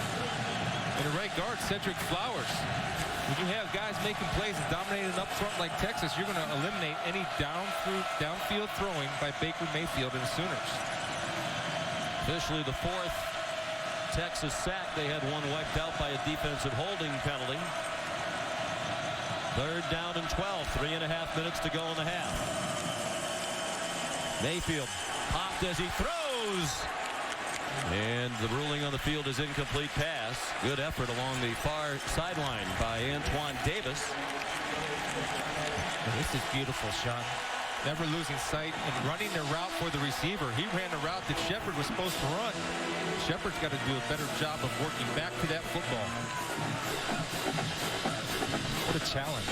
And the right guard, Cedric Flowers. When you have guys making plays and dominating up front like Texas, you're going to eliminate any downfield throwing by Baker Mayfield and the Sooners. Officially the 4th Texas sack. They had one wiped out by a defensive holding penalty. 3rd down and 12. 3.5 minutes to go in the half. Mayfield popped as he throws. And the ruling on the field is incomplete pass. Good effort along the far sideline by Antoine Davis. This is beautiful, Sean. Never losing sight and running the route for the receiver. He ran a route that Shepard was supposed to run. Shepard's got to do a better job of working back to that football. What a challenge.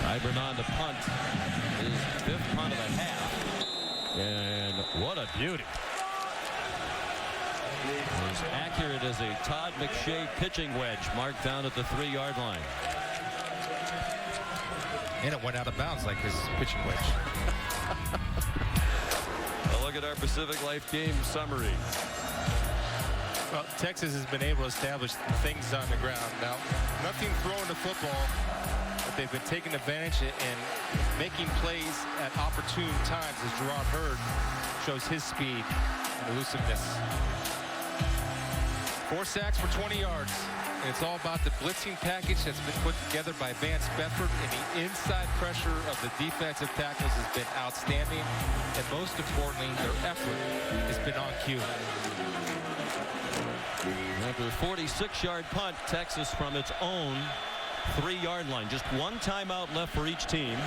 Tyburn on to punt. His 5th punt of the half. And what a beauty. As accurate as a Todd McShay pitching wedge marked down at the 3-yard line. And it went out of bounds like his pitching wedge. A look at our Pacific Life game summary. Well, Texas has been able to establish things on the ground. Now, nothing throwing the football, but they've been taking advantage and making plays at opportune times as Gerard Hurd shows his speed and elusiveness. 4 sacks for 20 yards. And it's all about the blitzing package that's been put together by Vance Bedford, and the inside pressure of the defensive tackles has been outstanding. And most importantly, their effort has been on cue. After a 46-yard punt, Texas from its own 3-yard line. Just one timeout left for each team.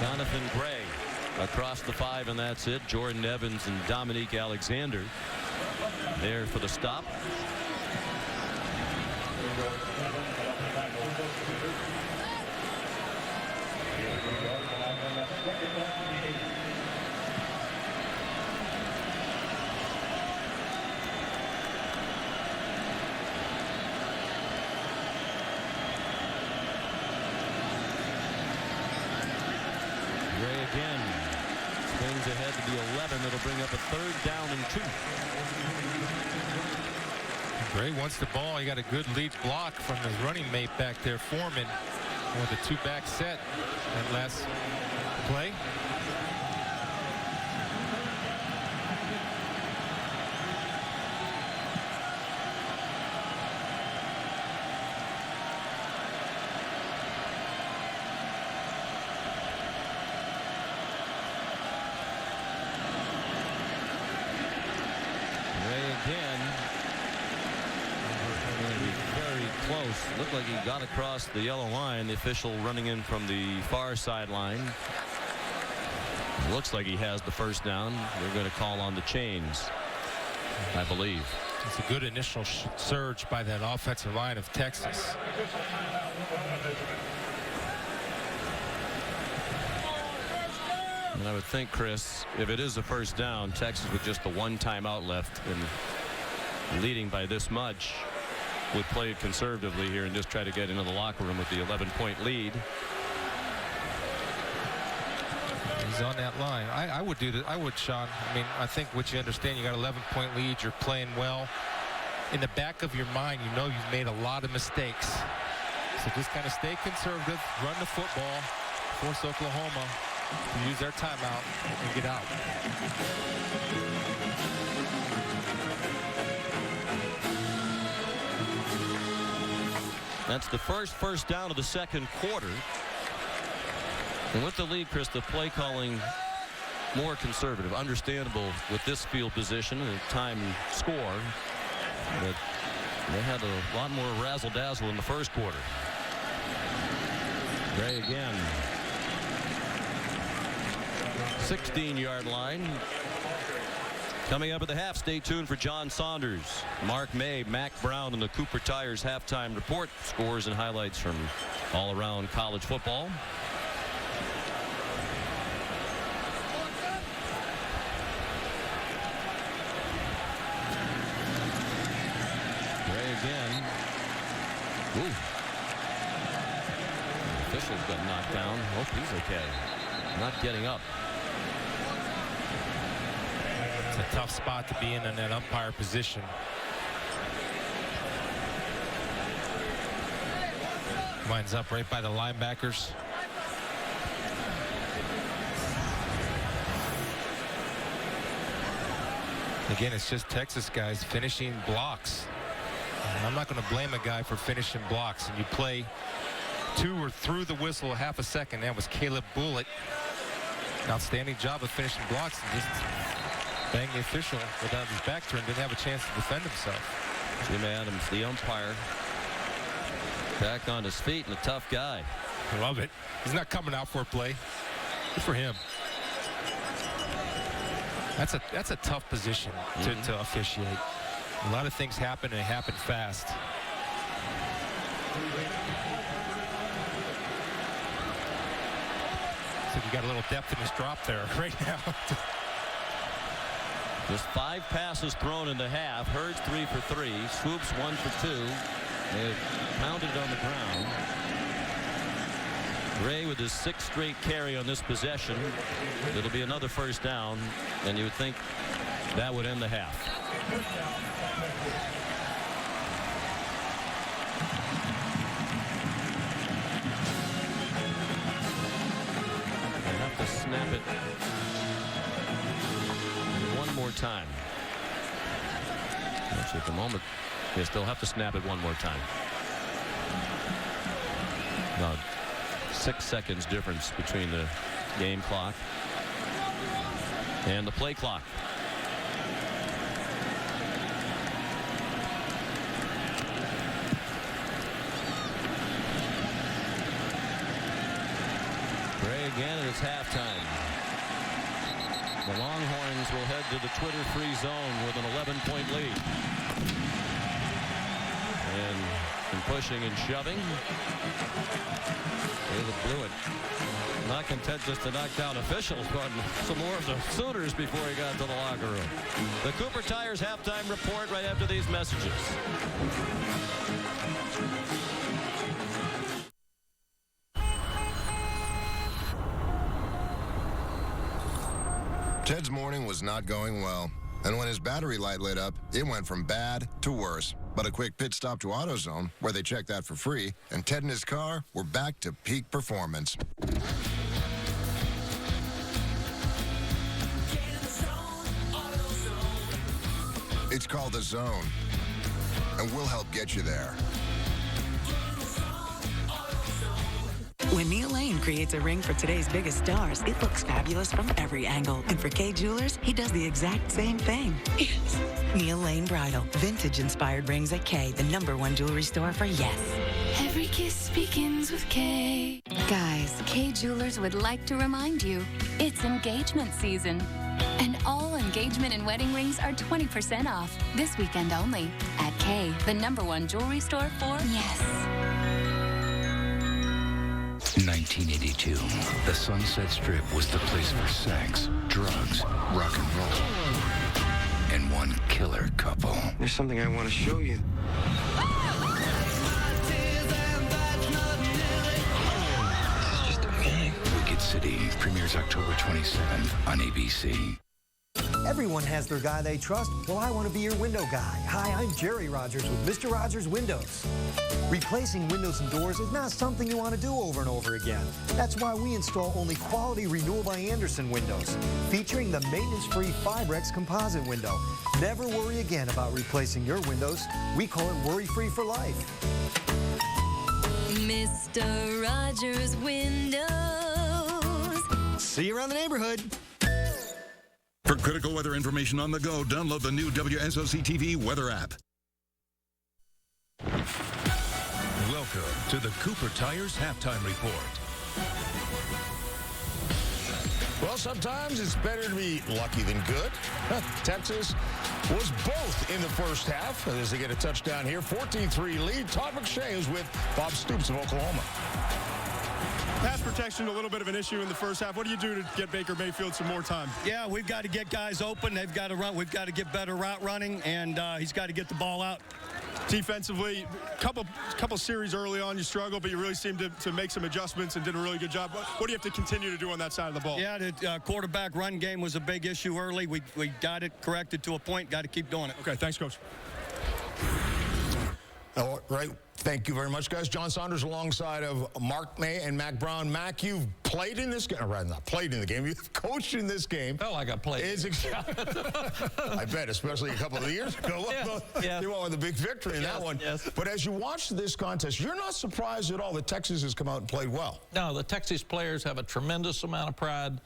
Jonathan Gray across the 5, and that's it. Jordan Evans and Dominique Alexander there for the stop. Gray again. Swings ahead to the 11. It'll bring up a 3rd down and 2. Gray wants the ball. He got a good lead block from his running mate back there, Foreman, with a 2-back set that last play. Looked like he got across the yellow line. The official running in from the far sideline. Looks like he has the 1st down. They're going to call on the chains, I believe. It's a good initial surge by that offensive line of Texas. And I would think, Chris, if it is a 1st down, Texas with just the 1 timeout left and leading by this much would play it conservatively here and just try to get into the locker room with the 11-point lead. He's He's on that line. I would do that. I would, Sean. I mean, I think what you understand, you got 11-point lead. You're playing well. In the back of your mind, you know you've made a lot of mistakes. So just kind of stay conservative, run the football, force Oklahoma to use their timeout and get out. That's the first down of the second quarter. And with the lead, Chris, the play calling more conservative, understandable with this field position and time and score. But they had a lot more razzle-dazzle in the first quarter. Gray again. 16-yard line. Coming up at the half, stay tuned for John Saunders, Mark May, Mac Brown, and the Cooper Tires halftime report. Scores and highlights from all around college football. Gray again. Ooh. The official's got knocked down. Hope he's okay. Not getting up. It's a tough spot to be in that umpire position. Winds up right by the linebackers. Again, it's just Texas guys finishing blocks. And I'm not going to blame a guy for finishing blocks. And you play to or through the whistle a half a second. That was Caleb Bullitt. Outstanding job of finishing blocks and just bang the official without his back turned. Didn't have a chance to defend himself. Jim Adams, the umpire, back on his feet and a tough guy. I love it. He's not coming out for a play. Good for him. That's a tough position to officiate. A lot of things happen and they happen fast. So you got a little depth in his drop there right now. Just 5 passes thrown in the half. Hurds 3 for 3. Swoops 1 for 2. They pounded on the ground. Gray with his 6th straight carry on this possession. It'll be another first down, and you would think that would end the half. They have to snap it one more time. Actually, at the moment, they still have to snap it one more time. About 6 seconds difference between the game clock and the play clock. Gray again, and it's halftime. The Longhorns will head to the Twitter-free zone with an 11-point lead. And pushing and shoving. They blew it. Not content just to knock down officials, but some more of the Sooners before he got to the locker room. The Cooper Tires halftime report right after these messages. Ted's morning was not going well. And when his battery light lit up, it went from bad to worse. But a quick pit stop to AutoZone, where they checked that for free, and Ted and his car were back to peak performance. It's called The Zone, and we'll help get you there. When Neil Lane creates a ring for today's biggest stars, it looks fabulous from every angle. And for Kay Jewelers, he does the exact same thing. Yes. Neil Lane Bridal. Vintage-inspired rings at Kay, the #1 jewelry store for yes. Every kiss begins with Kay. Guys, Kay Jewelers would like to remind you, it's engagement season. And all engagement and wedding rings are 20% off this weekend only at Kay, the #1 jewelry store for yes. 1982. The Sunset Strip was the place for sex, drugs, rock and roll, and one killer couple. There's something I want to show you. This is just the beginning. Wicked City premieres October 27th on ABC. Everyone has their guy they trust. Well, I want to be your window guy. Hi, I'm Jerry Rogers with Mr. Rogers Windows. Replacing windows and doors is not something you want to do over and over again. That's why we install only quality Renewal by Andersen windows, featuring the maintenance-free Fibrex composite window. Never worry again about replacing your windows. We call it worry-free for life. Mr. Rogers Windows. See you around the neighborhood. For critical weather information on the go, download the new WSOC TV weather app. Welcome to the Cooper Tires Halftime Report. Well, sometimes it's better to be lucky than good. Texas was both in the first half as they get a touchdown here. 14-3 lead. Todd McShay is with Bob Stoops of Oklahoma. Pass protection, a little bit of an issue in the first half. What do you do to get Baker Mayfield some more time? Yeah, we've got to get guys open. They've got to run. We've got to get better route running, and he's got to get the ball out. Defensively, couple series early on, you struggled, but you really seemed to make some adjustments and did a really good job. What do you have to continue to do on that side of the ball? Yeah, the quarterback run game was a big issue early. We got it corrected to a point. Got to keep doing it. Okay, thanks, Coach. All right. Thank you very much, guys. John Saunders alongside of Mark May and Mac Brown. Mac, you've played in this game. Rather, not played in the game. You've coached in this game. Felt like I played. I bet, especially a couple of years ago. Yeah. You won with a big victory in that one. Yes. But as you watch this contest, you're not surprised at all that Texas has come out and played well. No, the Texas players have a tremendous amount of pride.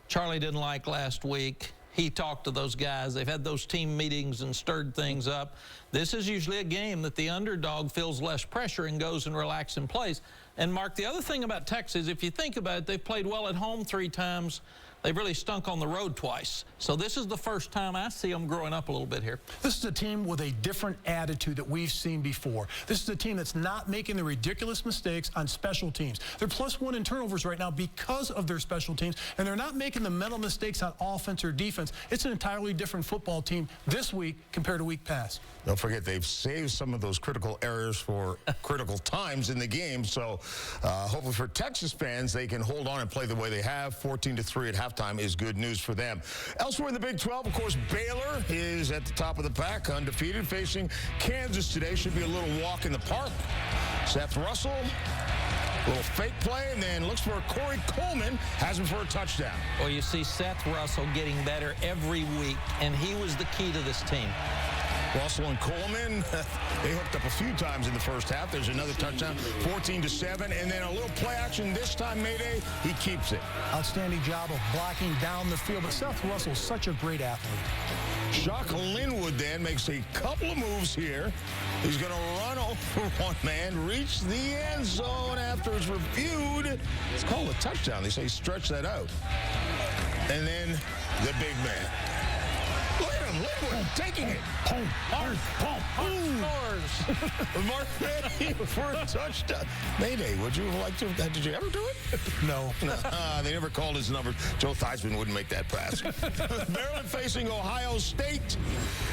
Charlie didn't like last week. He talked to those guys. They've had those team meetings and stirred things up. This is usually a game that the underdog feels less pressure and goes and relax and plays. And, Mark, the other thing about Texas, if you think about it, they've played well at home 3 times. They've really stunk on the road twice. So this is the first time I see them growing up a little bit here. This is a team with a different attitude that we've seen before. This is a team that's not making the ridiculous mistakes on special teams. They're +1 in turnovers right now because of their special teams, and they're not making the mental mistakes on offense or defense. It's an entirely different football team this week compared to week past. Don't forget, they've saved some of those critical errors for critical times in the game. So hopefully for Texas fans, they can hold on and play the way they have. 14-3 at halftime is good news for them. Elsewhere in the Big 12, of course, Baylor is at the top of the pack, undefeated, facing Kansas today. Should be a little walk in the park. Seth Russell, a little fake play, and then looks for Corey Coleman, has him for a touchdown. Well, you see Seth Russell getting better every week, and he was the key to this team. Russell and Coleman, they hooked up a few times in the first half. There's another touchdown, 14-7, and then a little play action this time, Mayday. He keeps it. Outstanding job of blocking down the field, but Seth Russell's such a great athlete. Shock Linwood then makes a couple of moves here. He's going to run over one man, reach the end zone after it's reviewed. It's called a touchdown. They say stretch that out. And then the big man. Look at him, Linwood taking it. Mark May for a touchdown. Mayday, would you like to? Did you ever do it? No. They never called his number. Joe Theismann wouldn't make that pass. Maryland facing Ohio State.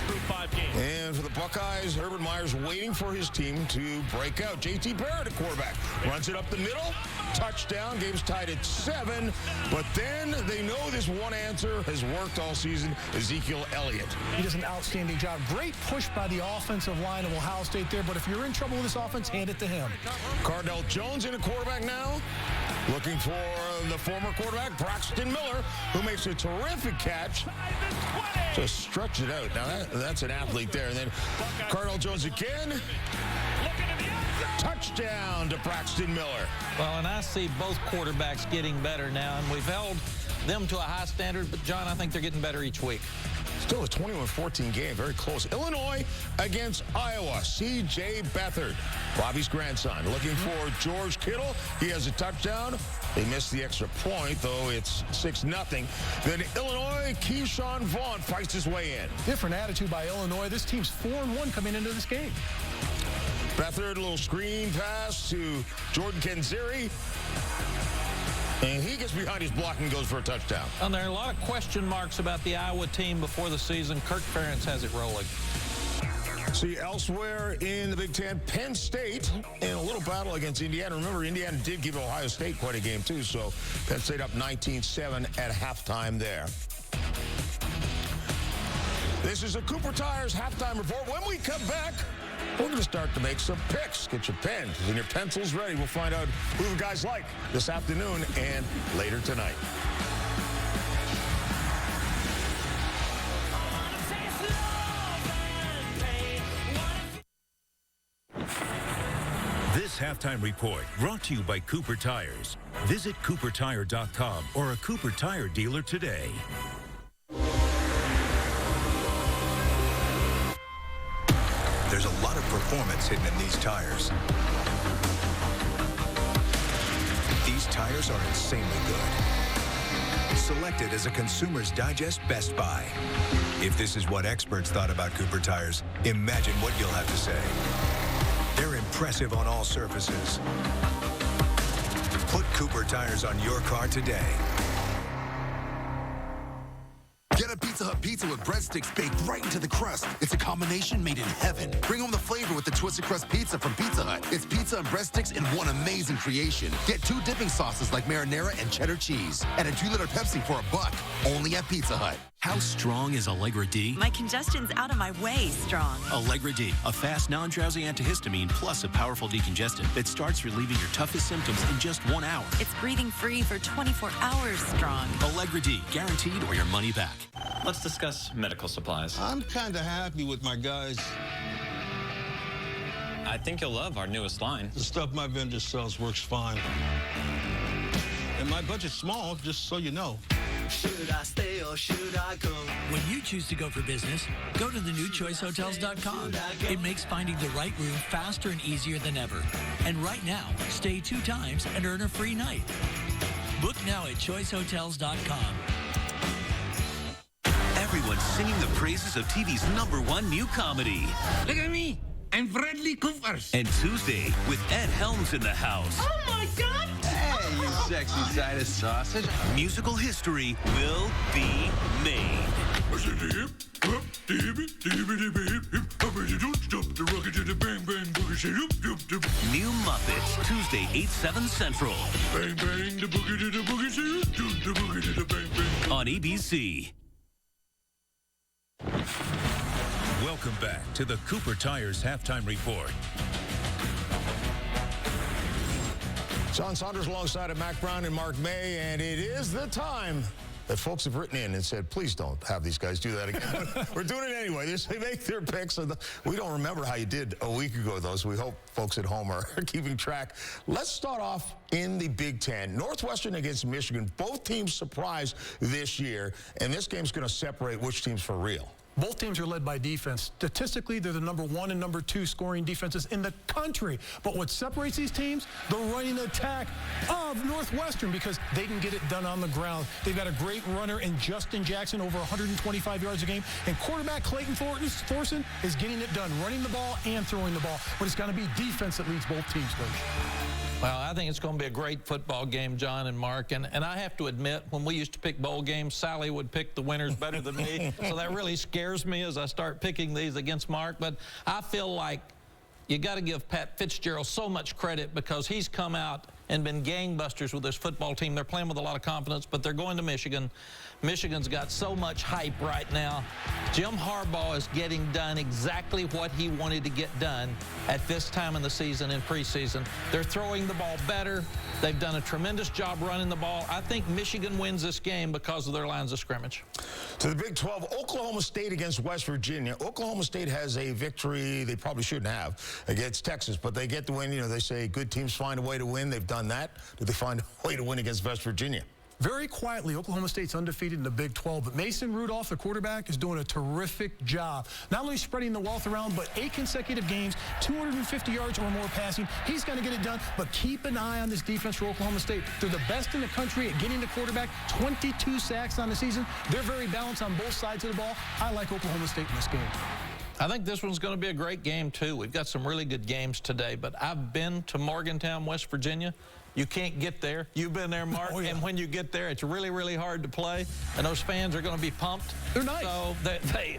Through 5 games. And for the Buckeyes, Urban Meyer's waiting for his team to break out. J.T. Barrett, a quarterback, runs it up the middle. Touchdown. Game's tied at 7. But then they know this one answer has worked all season. Ezekiel Elliott. He does an outstanding job. Great push by the offensive line of Ohio State there, but if you're in trouble with this offense, hand it to him. Cardell Jones in a quarterback now. Looking for the former quarterback, Braxton Miller, who makes a terrific catch. Just stretch it out. Now, that's an athlete there. And then Cardell Jones again. Touchdown to Braxton Miller. Well, and I see both quarterbacks getting better now, and we've held them to a high standard, but, John, I think they're getting better each week. Still a 21-14 game, very close. Illinois against Iowa. C.J. Beathard, Bobby's grandson, looking for George Kittle. He has a touchdown. They missed the extra point, though it's 6-0. Then Illinois, Keyshawn Vaughn fights his way in. Different attitude by Illinois. This team's 4-1 coming into this game. Beathard, a little screen pass to Jordan Kenziri. And he gets behind his block and goes for a touchdown. And there are a lot of question marks about the Iowa team before the season. Kirk Ferentz has it rolling. See, elsewhere in the Big Ten, Penn State in a little battle against Indiana. Remember, Indiana did give Ohio State quite a game, too, so Penn State up 19-7 at halftime there. This is a Cooper Tires halftime report. When we come back, we're going to start to make some picks. Get your pens and your pencils ready. We'll find out who the guys like this afternoon and later tonight. This halftime report brought to you by Cooper Tires. Visit CooperTire.com or a Cooper Tire dealer today. There's a lot of performance hidden in these tires. These tires are insanely good. Selected as a Consumer's Digest Best Buy. If this is what experts thought about Cooper Tires, imagine what you'll have to say. They're impressive on all surfaces. Put Cooper Tires on your car today. Get a Pizza Hut pizza with breadsticks baked right into the crust. It's a combination made in heaven. Bring home the flavor with the Twisted Crust Pizza from Pizza Hut. It's pizza and breadsticks in one amazing creation. Get 2 dipping sauces like marinara and cheddar cheese. And a 2-liter Pepsi for $1. Only at Pizza Hut. How strong is Allegra D? My congestion's out of my way strong. Allegra D, a fast, non-drowsy antihistamine plus a powerful decongestant that starts relieving your toughest symptoms in just 1 hour. It's breathing free for 24 hours strong. Allegra D, guaranteed or your money back. Let's discuss medical supplies. I'm kind of happy with my guys. I think you'll love our newest line. The stuff my vendor sells works fine. And my budget's small, just so you know. Should I stay or should I go? When you choose to go for business, go to thenewchoicehotels.com. It makes finding the right room faster and easier than ever. And right now, stay 2 times and earn a free night. Book now at choicehotels.com. Everyone's singing the praises of TV's #1 new comedy. Look at me. I'm Bradley Coopers. And Tuesday, with Ed Helms in the house. Oh my God! Hey, you sexy side of sausage. Musical history will be made. New Muppets, Tuesday, 8/7 Central. Bang, bang, the boogie to the boogie to the boogie to the bang, bang. On ABC. Welcome back to the Cooper Tires halftime report. John Saunders alongside of Mac Brown and Mark May, and it is the time that folks have written in and said, please don't have these guys do that again. We're doing it anyway. They make their picks. And we don't remember how you did a week ago, though, so we hope folks at home are keeping track. Let's start off in the Big Ten. Northwestern against Michigan. Both teams surprised this year, and this game's going to separate which team's for real. Both teams are led by defense. Statistically, they're the #1 and #2 scoring defenses in the country. But what separates these teams? The running attack of Northwestern, because they can get it done on the ground. They've got a great runner in Justin Jackson, over 125 yards a game. And quarterback Clayton Thorson is getting it done, running the ball and throwing the ball. But it's going to be defense that leads both teams, Coach. Well, I think it's going to be a great football game, John and Mark. And I have to admit, when we used to pick bowl games, Sally would pick the winners better than me. So that really scares me as I start picking these against Mark. But I feel like you got to give Pat Fitzgerald so much credit, because he's come out and been gangbusters with this football team. They're playing with a lot of confidence, but they're going to Michigan. Michigan's got so much hype right now. Jim Harbaugh is getting done exactly what he wanted to get done at this time in the season in preseason. They're throwing the ball better. They've done a tremendous job running the ball. I think Michigan wins this game because of their lines of scrimmage. To the Big 12, Oklahoma State against West Virginia. Oklahoma State has a victory they probably shouldn't have against Texas, but they get the win. You know, they say good teams find a way to win. They've done that. Did they find a way to win against West Virginia? Very quietly, Oklahoma State's undefeated in the Big 12, but Mason Rudolph, the quarterback, is doing a terrific job. Not only spreading the wealth around, but 8 consecutive games, 250 yards or more passing. He's going to get it done, but keep an eye on this defense for Oklahoma State. They're the best in the country at getting the quarterback, 22 sacks on the season. They're very balanced on both sides of the ball. I like Oklahoma State in this game. I think this one's going to be a great game, too. We've got some really good games today, but I've been to Morgantown, West Virginia. You can't get there. You've been there, Mark. Oh, yeah. And when you get there, it's really, really hard to play. And those fans are going to be pumped. They're nice. So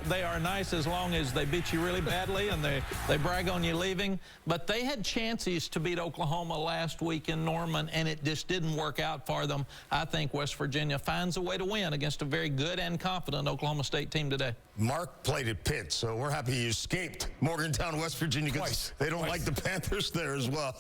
they are nice as long as they beat you really badly and they brag on you leaving. But they had chances to beat Oklahoma last week in Norman, and it just didn't work out for them. I think West Virginia finds a way to win against a very good and confident Oklahoma State team today. Mark played at Pitt, so we're happy he escaped Morgantown, West Virginia, because they don't like the Panthers there as well.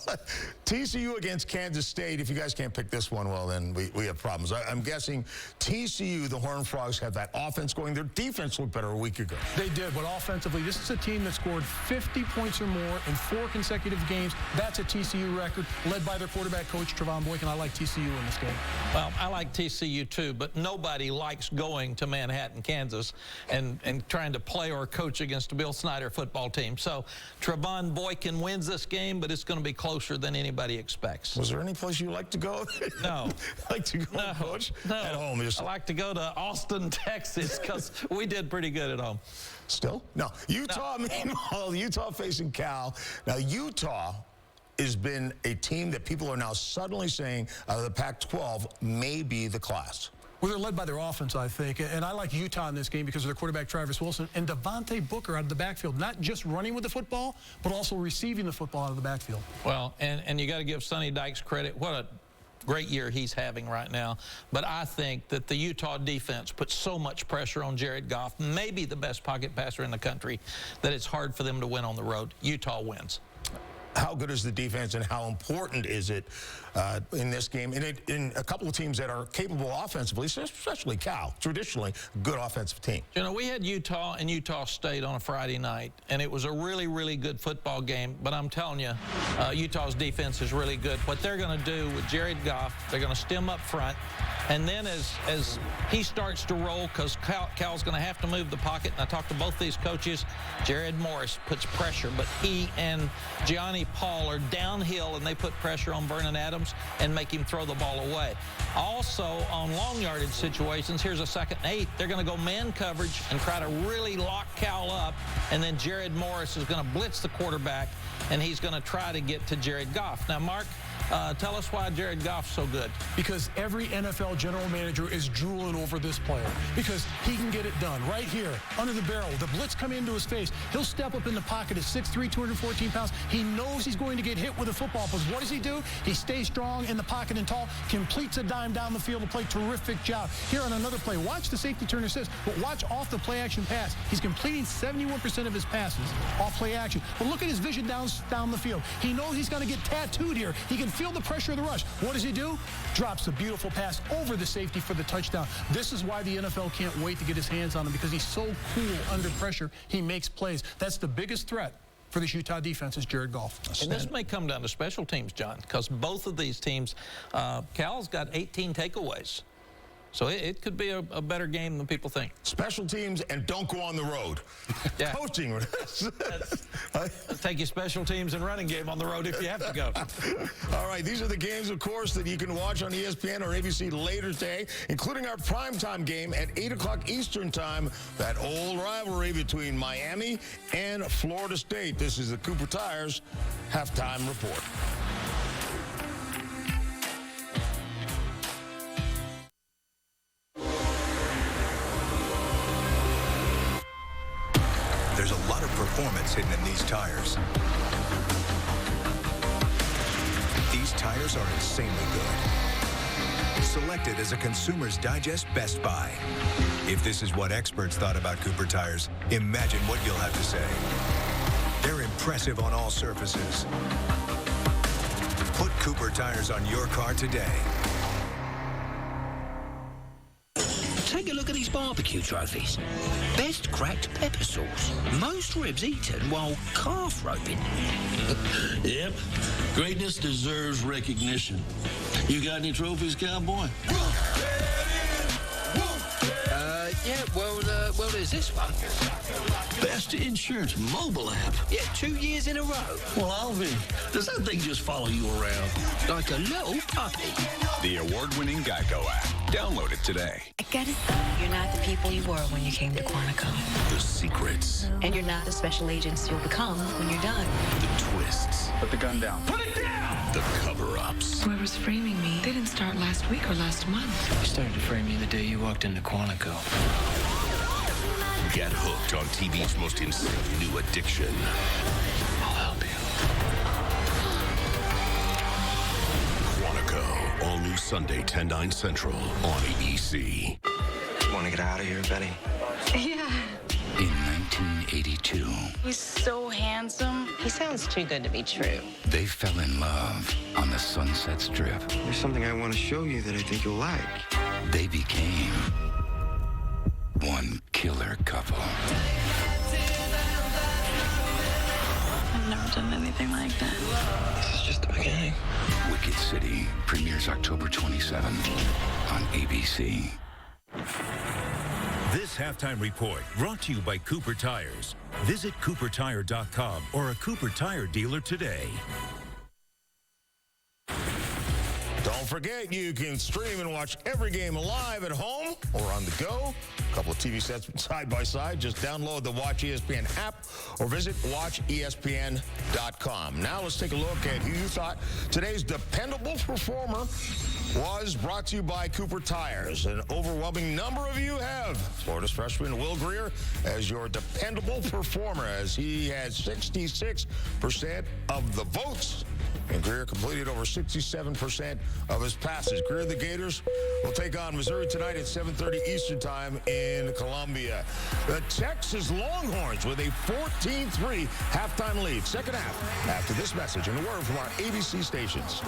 TCU against Kansas State. If you guys can't pick this one, well, then we have problems. I'm guessing TCU, the Horned Frogs, have that offense going. Their defense looked better a week ago. They did, but offensively, this is a team that scored 50 points or more in 4 consecutive games. That's a TCU record, led by their quarterback coach, Trevon Boykin. I like TCU in this game. Well, I like TCU too, but nobody likes going to Manhattan, Kansas, and trying to play or coach against a Bill Snyder football team. So Trevon Boykin wins this game, but it's going to be closer than anybody expects. Was there any place you like to go? No. Like to go, Coach? No. At home. I like to go to Austin, Texas, because we did pretty good at home. Still? No. Utah, meanwhile, Utah facing Cal. Now, Utah has been a team that people are now suddenly saying out of the Pac-12 may be the class. Well, they're led by their offense, I think. And I like Utah in this game because of their quarterback, Travis Wilson, and Devontae Booker out of the backfield. Not just running with the football, but also receiving the football out of the backfield. Well, and you got to give Sonny Dykes credit. What a great year he's having right now. But I think that the Utah defense puts so much pressure on Jared Goff, maybe the best pocket passer in the country, that it's hard for them to win on the road. Utah wins. How good is the defense and how important is it in this game? In a couple of teams that are capable offensively, especially Cal, traditionally good offensive team. You know, we had Utah and Utah State on a Friday night, and it was a really, really good football game. But I'm telling you, Utah's defense is really good. What they're going to do with Jared Goff, they're going to stem up front. And then as he starts to roll, because Cal's going to have to move the pocket, and I talked to both these coaches, Jared Morris puts pressure, but he and Gianni Paul are downhill, and they put pressure on Vernon Adams and make him throw the ball away. Also, on long yardage situations, here's a 2nd and 8. They're going to go man coverage and try to really lock Cal up, and then Jared Morris is going to blitz the quarterback, and he's going to try to get to Jared Goff. Now, Mark, tell us why Jared Goff's so good. Because every NFL general manager is drooling over this player. Because he can get it done right here, under the barrel. The blitz come into his face. He'll step up in the pocket at 6'3", 214 pounds. He knows he's going to get hit with a football. But what does he do? He stays strong in the pocket and tall, completes a dime down the field to play. Terrific job. Here on another play, watch the safety turn assist, but watch off the play action pass. He's completing 71% of his passes off play action. But look at his vision down the field. He knows he's going to get tattooed here. He can feel the pressure of the rush. What does he do? Drops a beautiful pass over the safety for the touchdown. This is why the NFL can't wait to get his hands on him, because he's so cool under pressure. He makes plays. That's the biggest threat for this Utah defense is Jared Goff. And this may come down to special teams, John, because both of these teams, Cal's got 18 takeaways. So it could be a better game than people think. Special teams and don't go on the road. Yeah. Coaching. Take your special teams and running game on the road if you have to go. All right, these are the games, of course, that you can watch on ESPN or ABC later today, including our primetime game at 8 o'clock Eastern time, that old rivalry between Miami and Florida State. This is the Cooper Tires Halftime Report. There's a lot of performance hidden in these tires. These tires are insanely good. Selected as a Consumer's Digest Best Buy. If this is what experts thought about Cooper tires, imagine what you'll have to say. They're impressive on all surfaces. Put Cooper tires on your car today. Take a look at these barbecue trophies. Best cracked pepper sauce. Most ribs eaten while calf roping. Yep. Greatness deserves recognition. You got any trophies, cowboy? Yeah, well, there's this one. Best insurance mobile app. Yeah, 2 years in a row. Well, Alvin, does that thing just follow you around? Like a little puppy. The award-winning Geico app. Download it today. I gotta say, you're not the people you were when you came to Quantico. The secrets. And you're not the special agents you'll become when you're done. The twists. Put the gun down. Put it down! the cover-ups. Whoever's framing me, they didn't start last week or last month. You started to frame me the day you walked into Quantico. Get hooked on TV's most insane new addiction. I'll help you. Quantico, all new Sunday, 10/9 Central on ABC. Want to get out of here, Betty? Yeah. In 1982, He's so handsome. He sounds too good to be true. they fell in love on the Sunset Strip. There's something I want to show you that I think you'll like. They became one killer couple. I've never done anything like that. This is just the beginning. Wicked City premieres October 27 on ABC. This halftime report brought to you by Cooper Tires. Visit CooperTire.com or a Cooper Tire dealer today. Don't forget, you can stream and watch every game live at home or on the go. A couple of TV sets side by side. Just download the Watch ESPN app or visit WatchESPN.com. Now let's take a look at who you thought today's dependable performer was, brought to you by Cooper Tires. An overwhelming number of you have Florida's freshman Will Greer as your dependable performer, as he had 66% of the votes. And Greer completed over 67% of his passes. Greer, the Gators will take on Missouri tonight at 7:30 Eastern Time in Columbia. The Texas Longhorns with a 14-3 halftime lead. Second half after this message and a word from our ABC stations.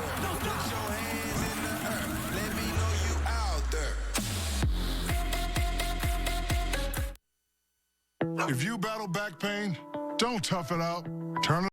If you battle back pain, don't tough it out. Turn it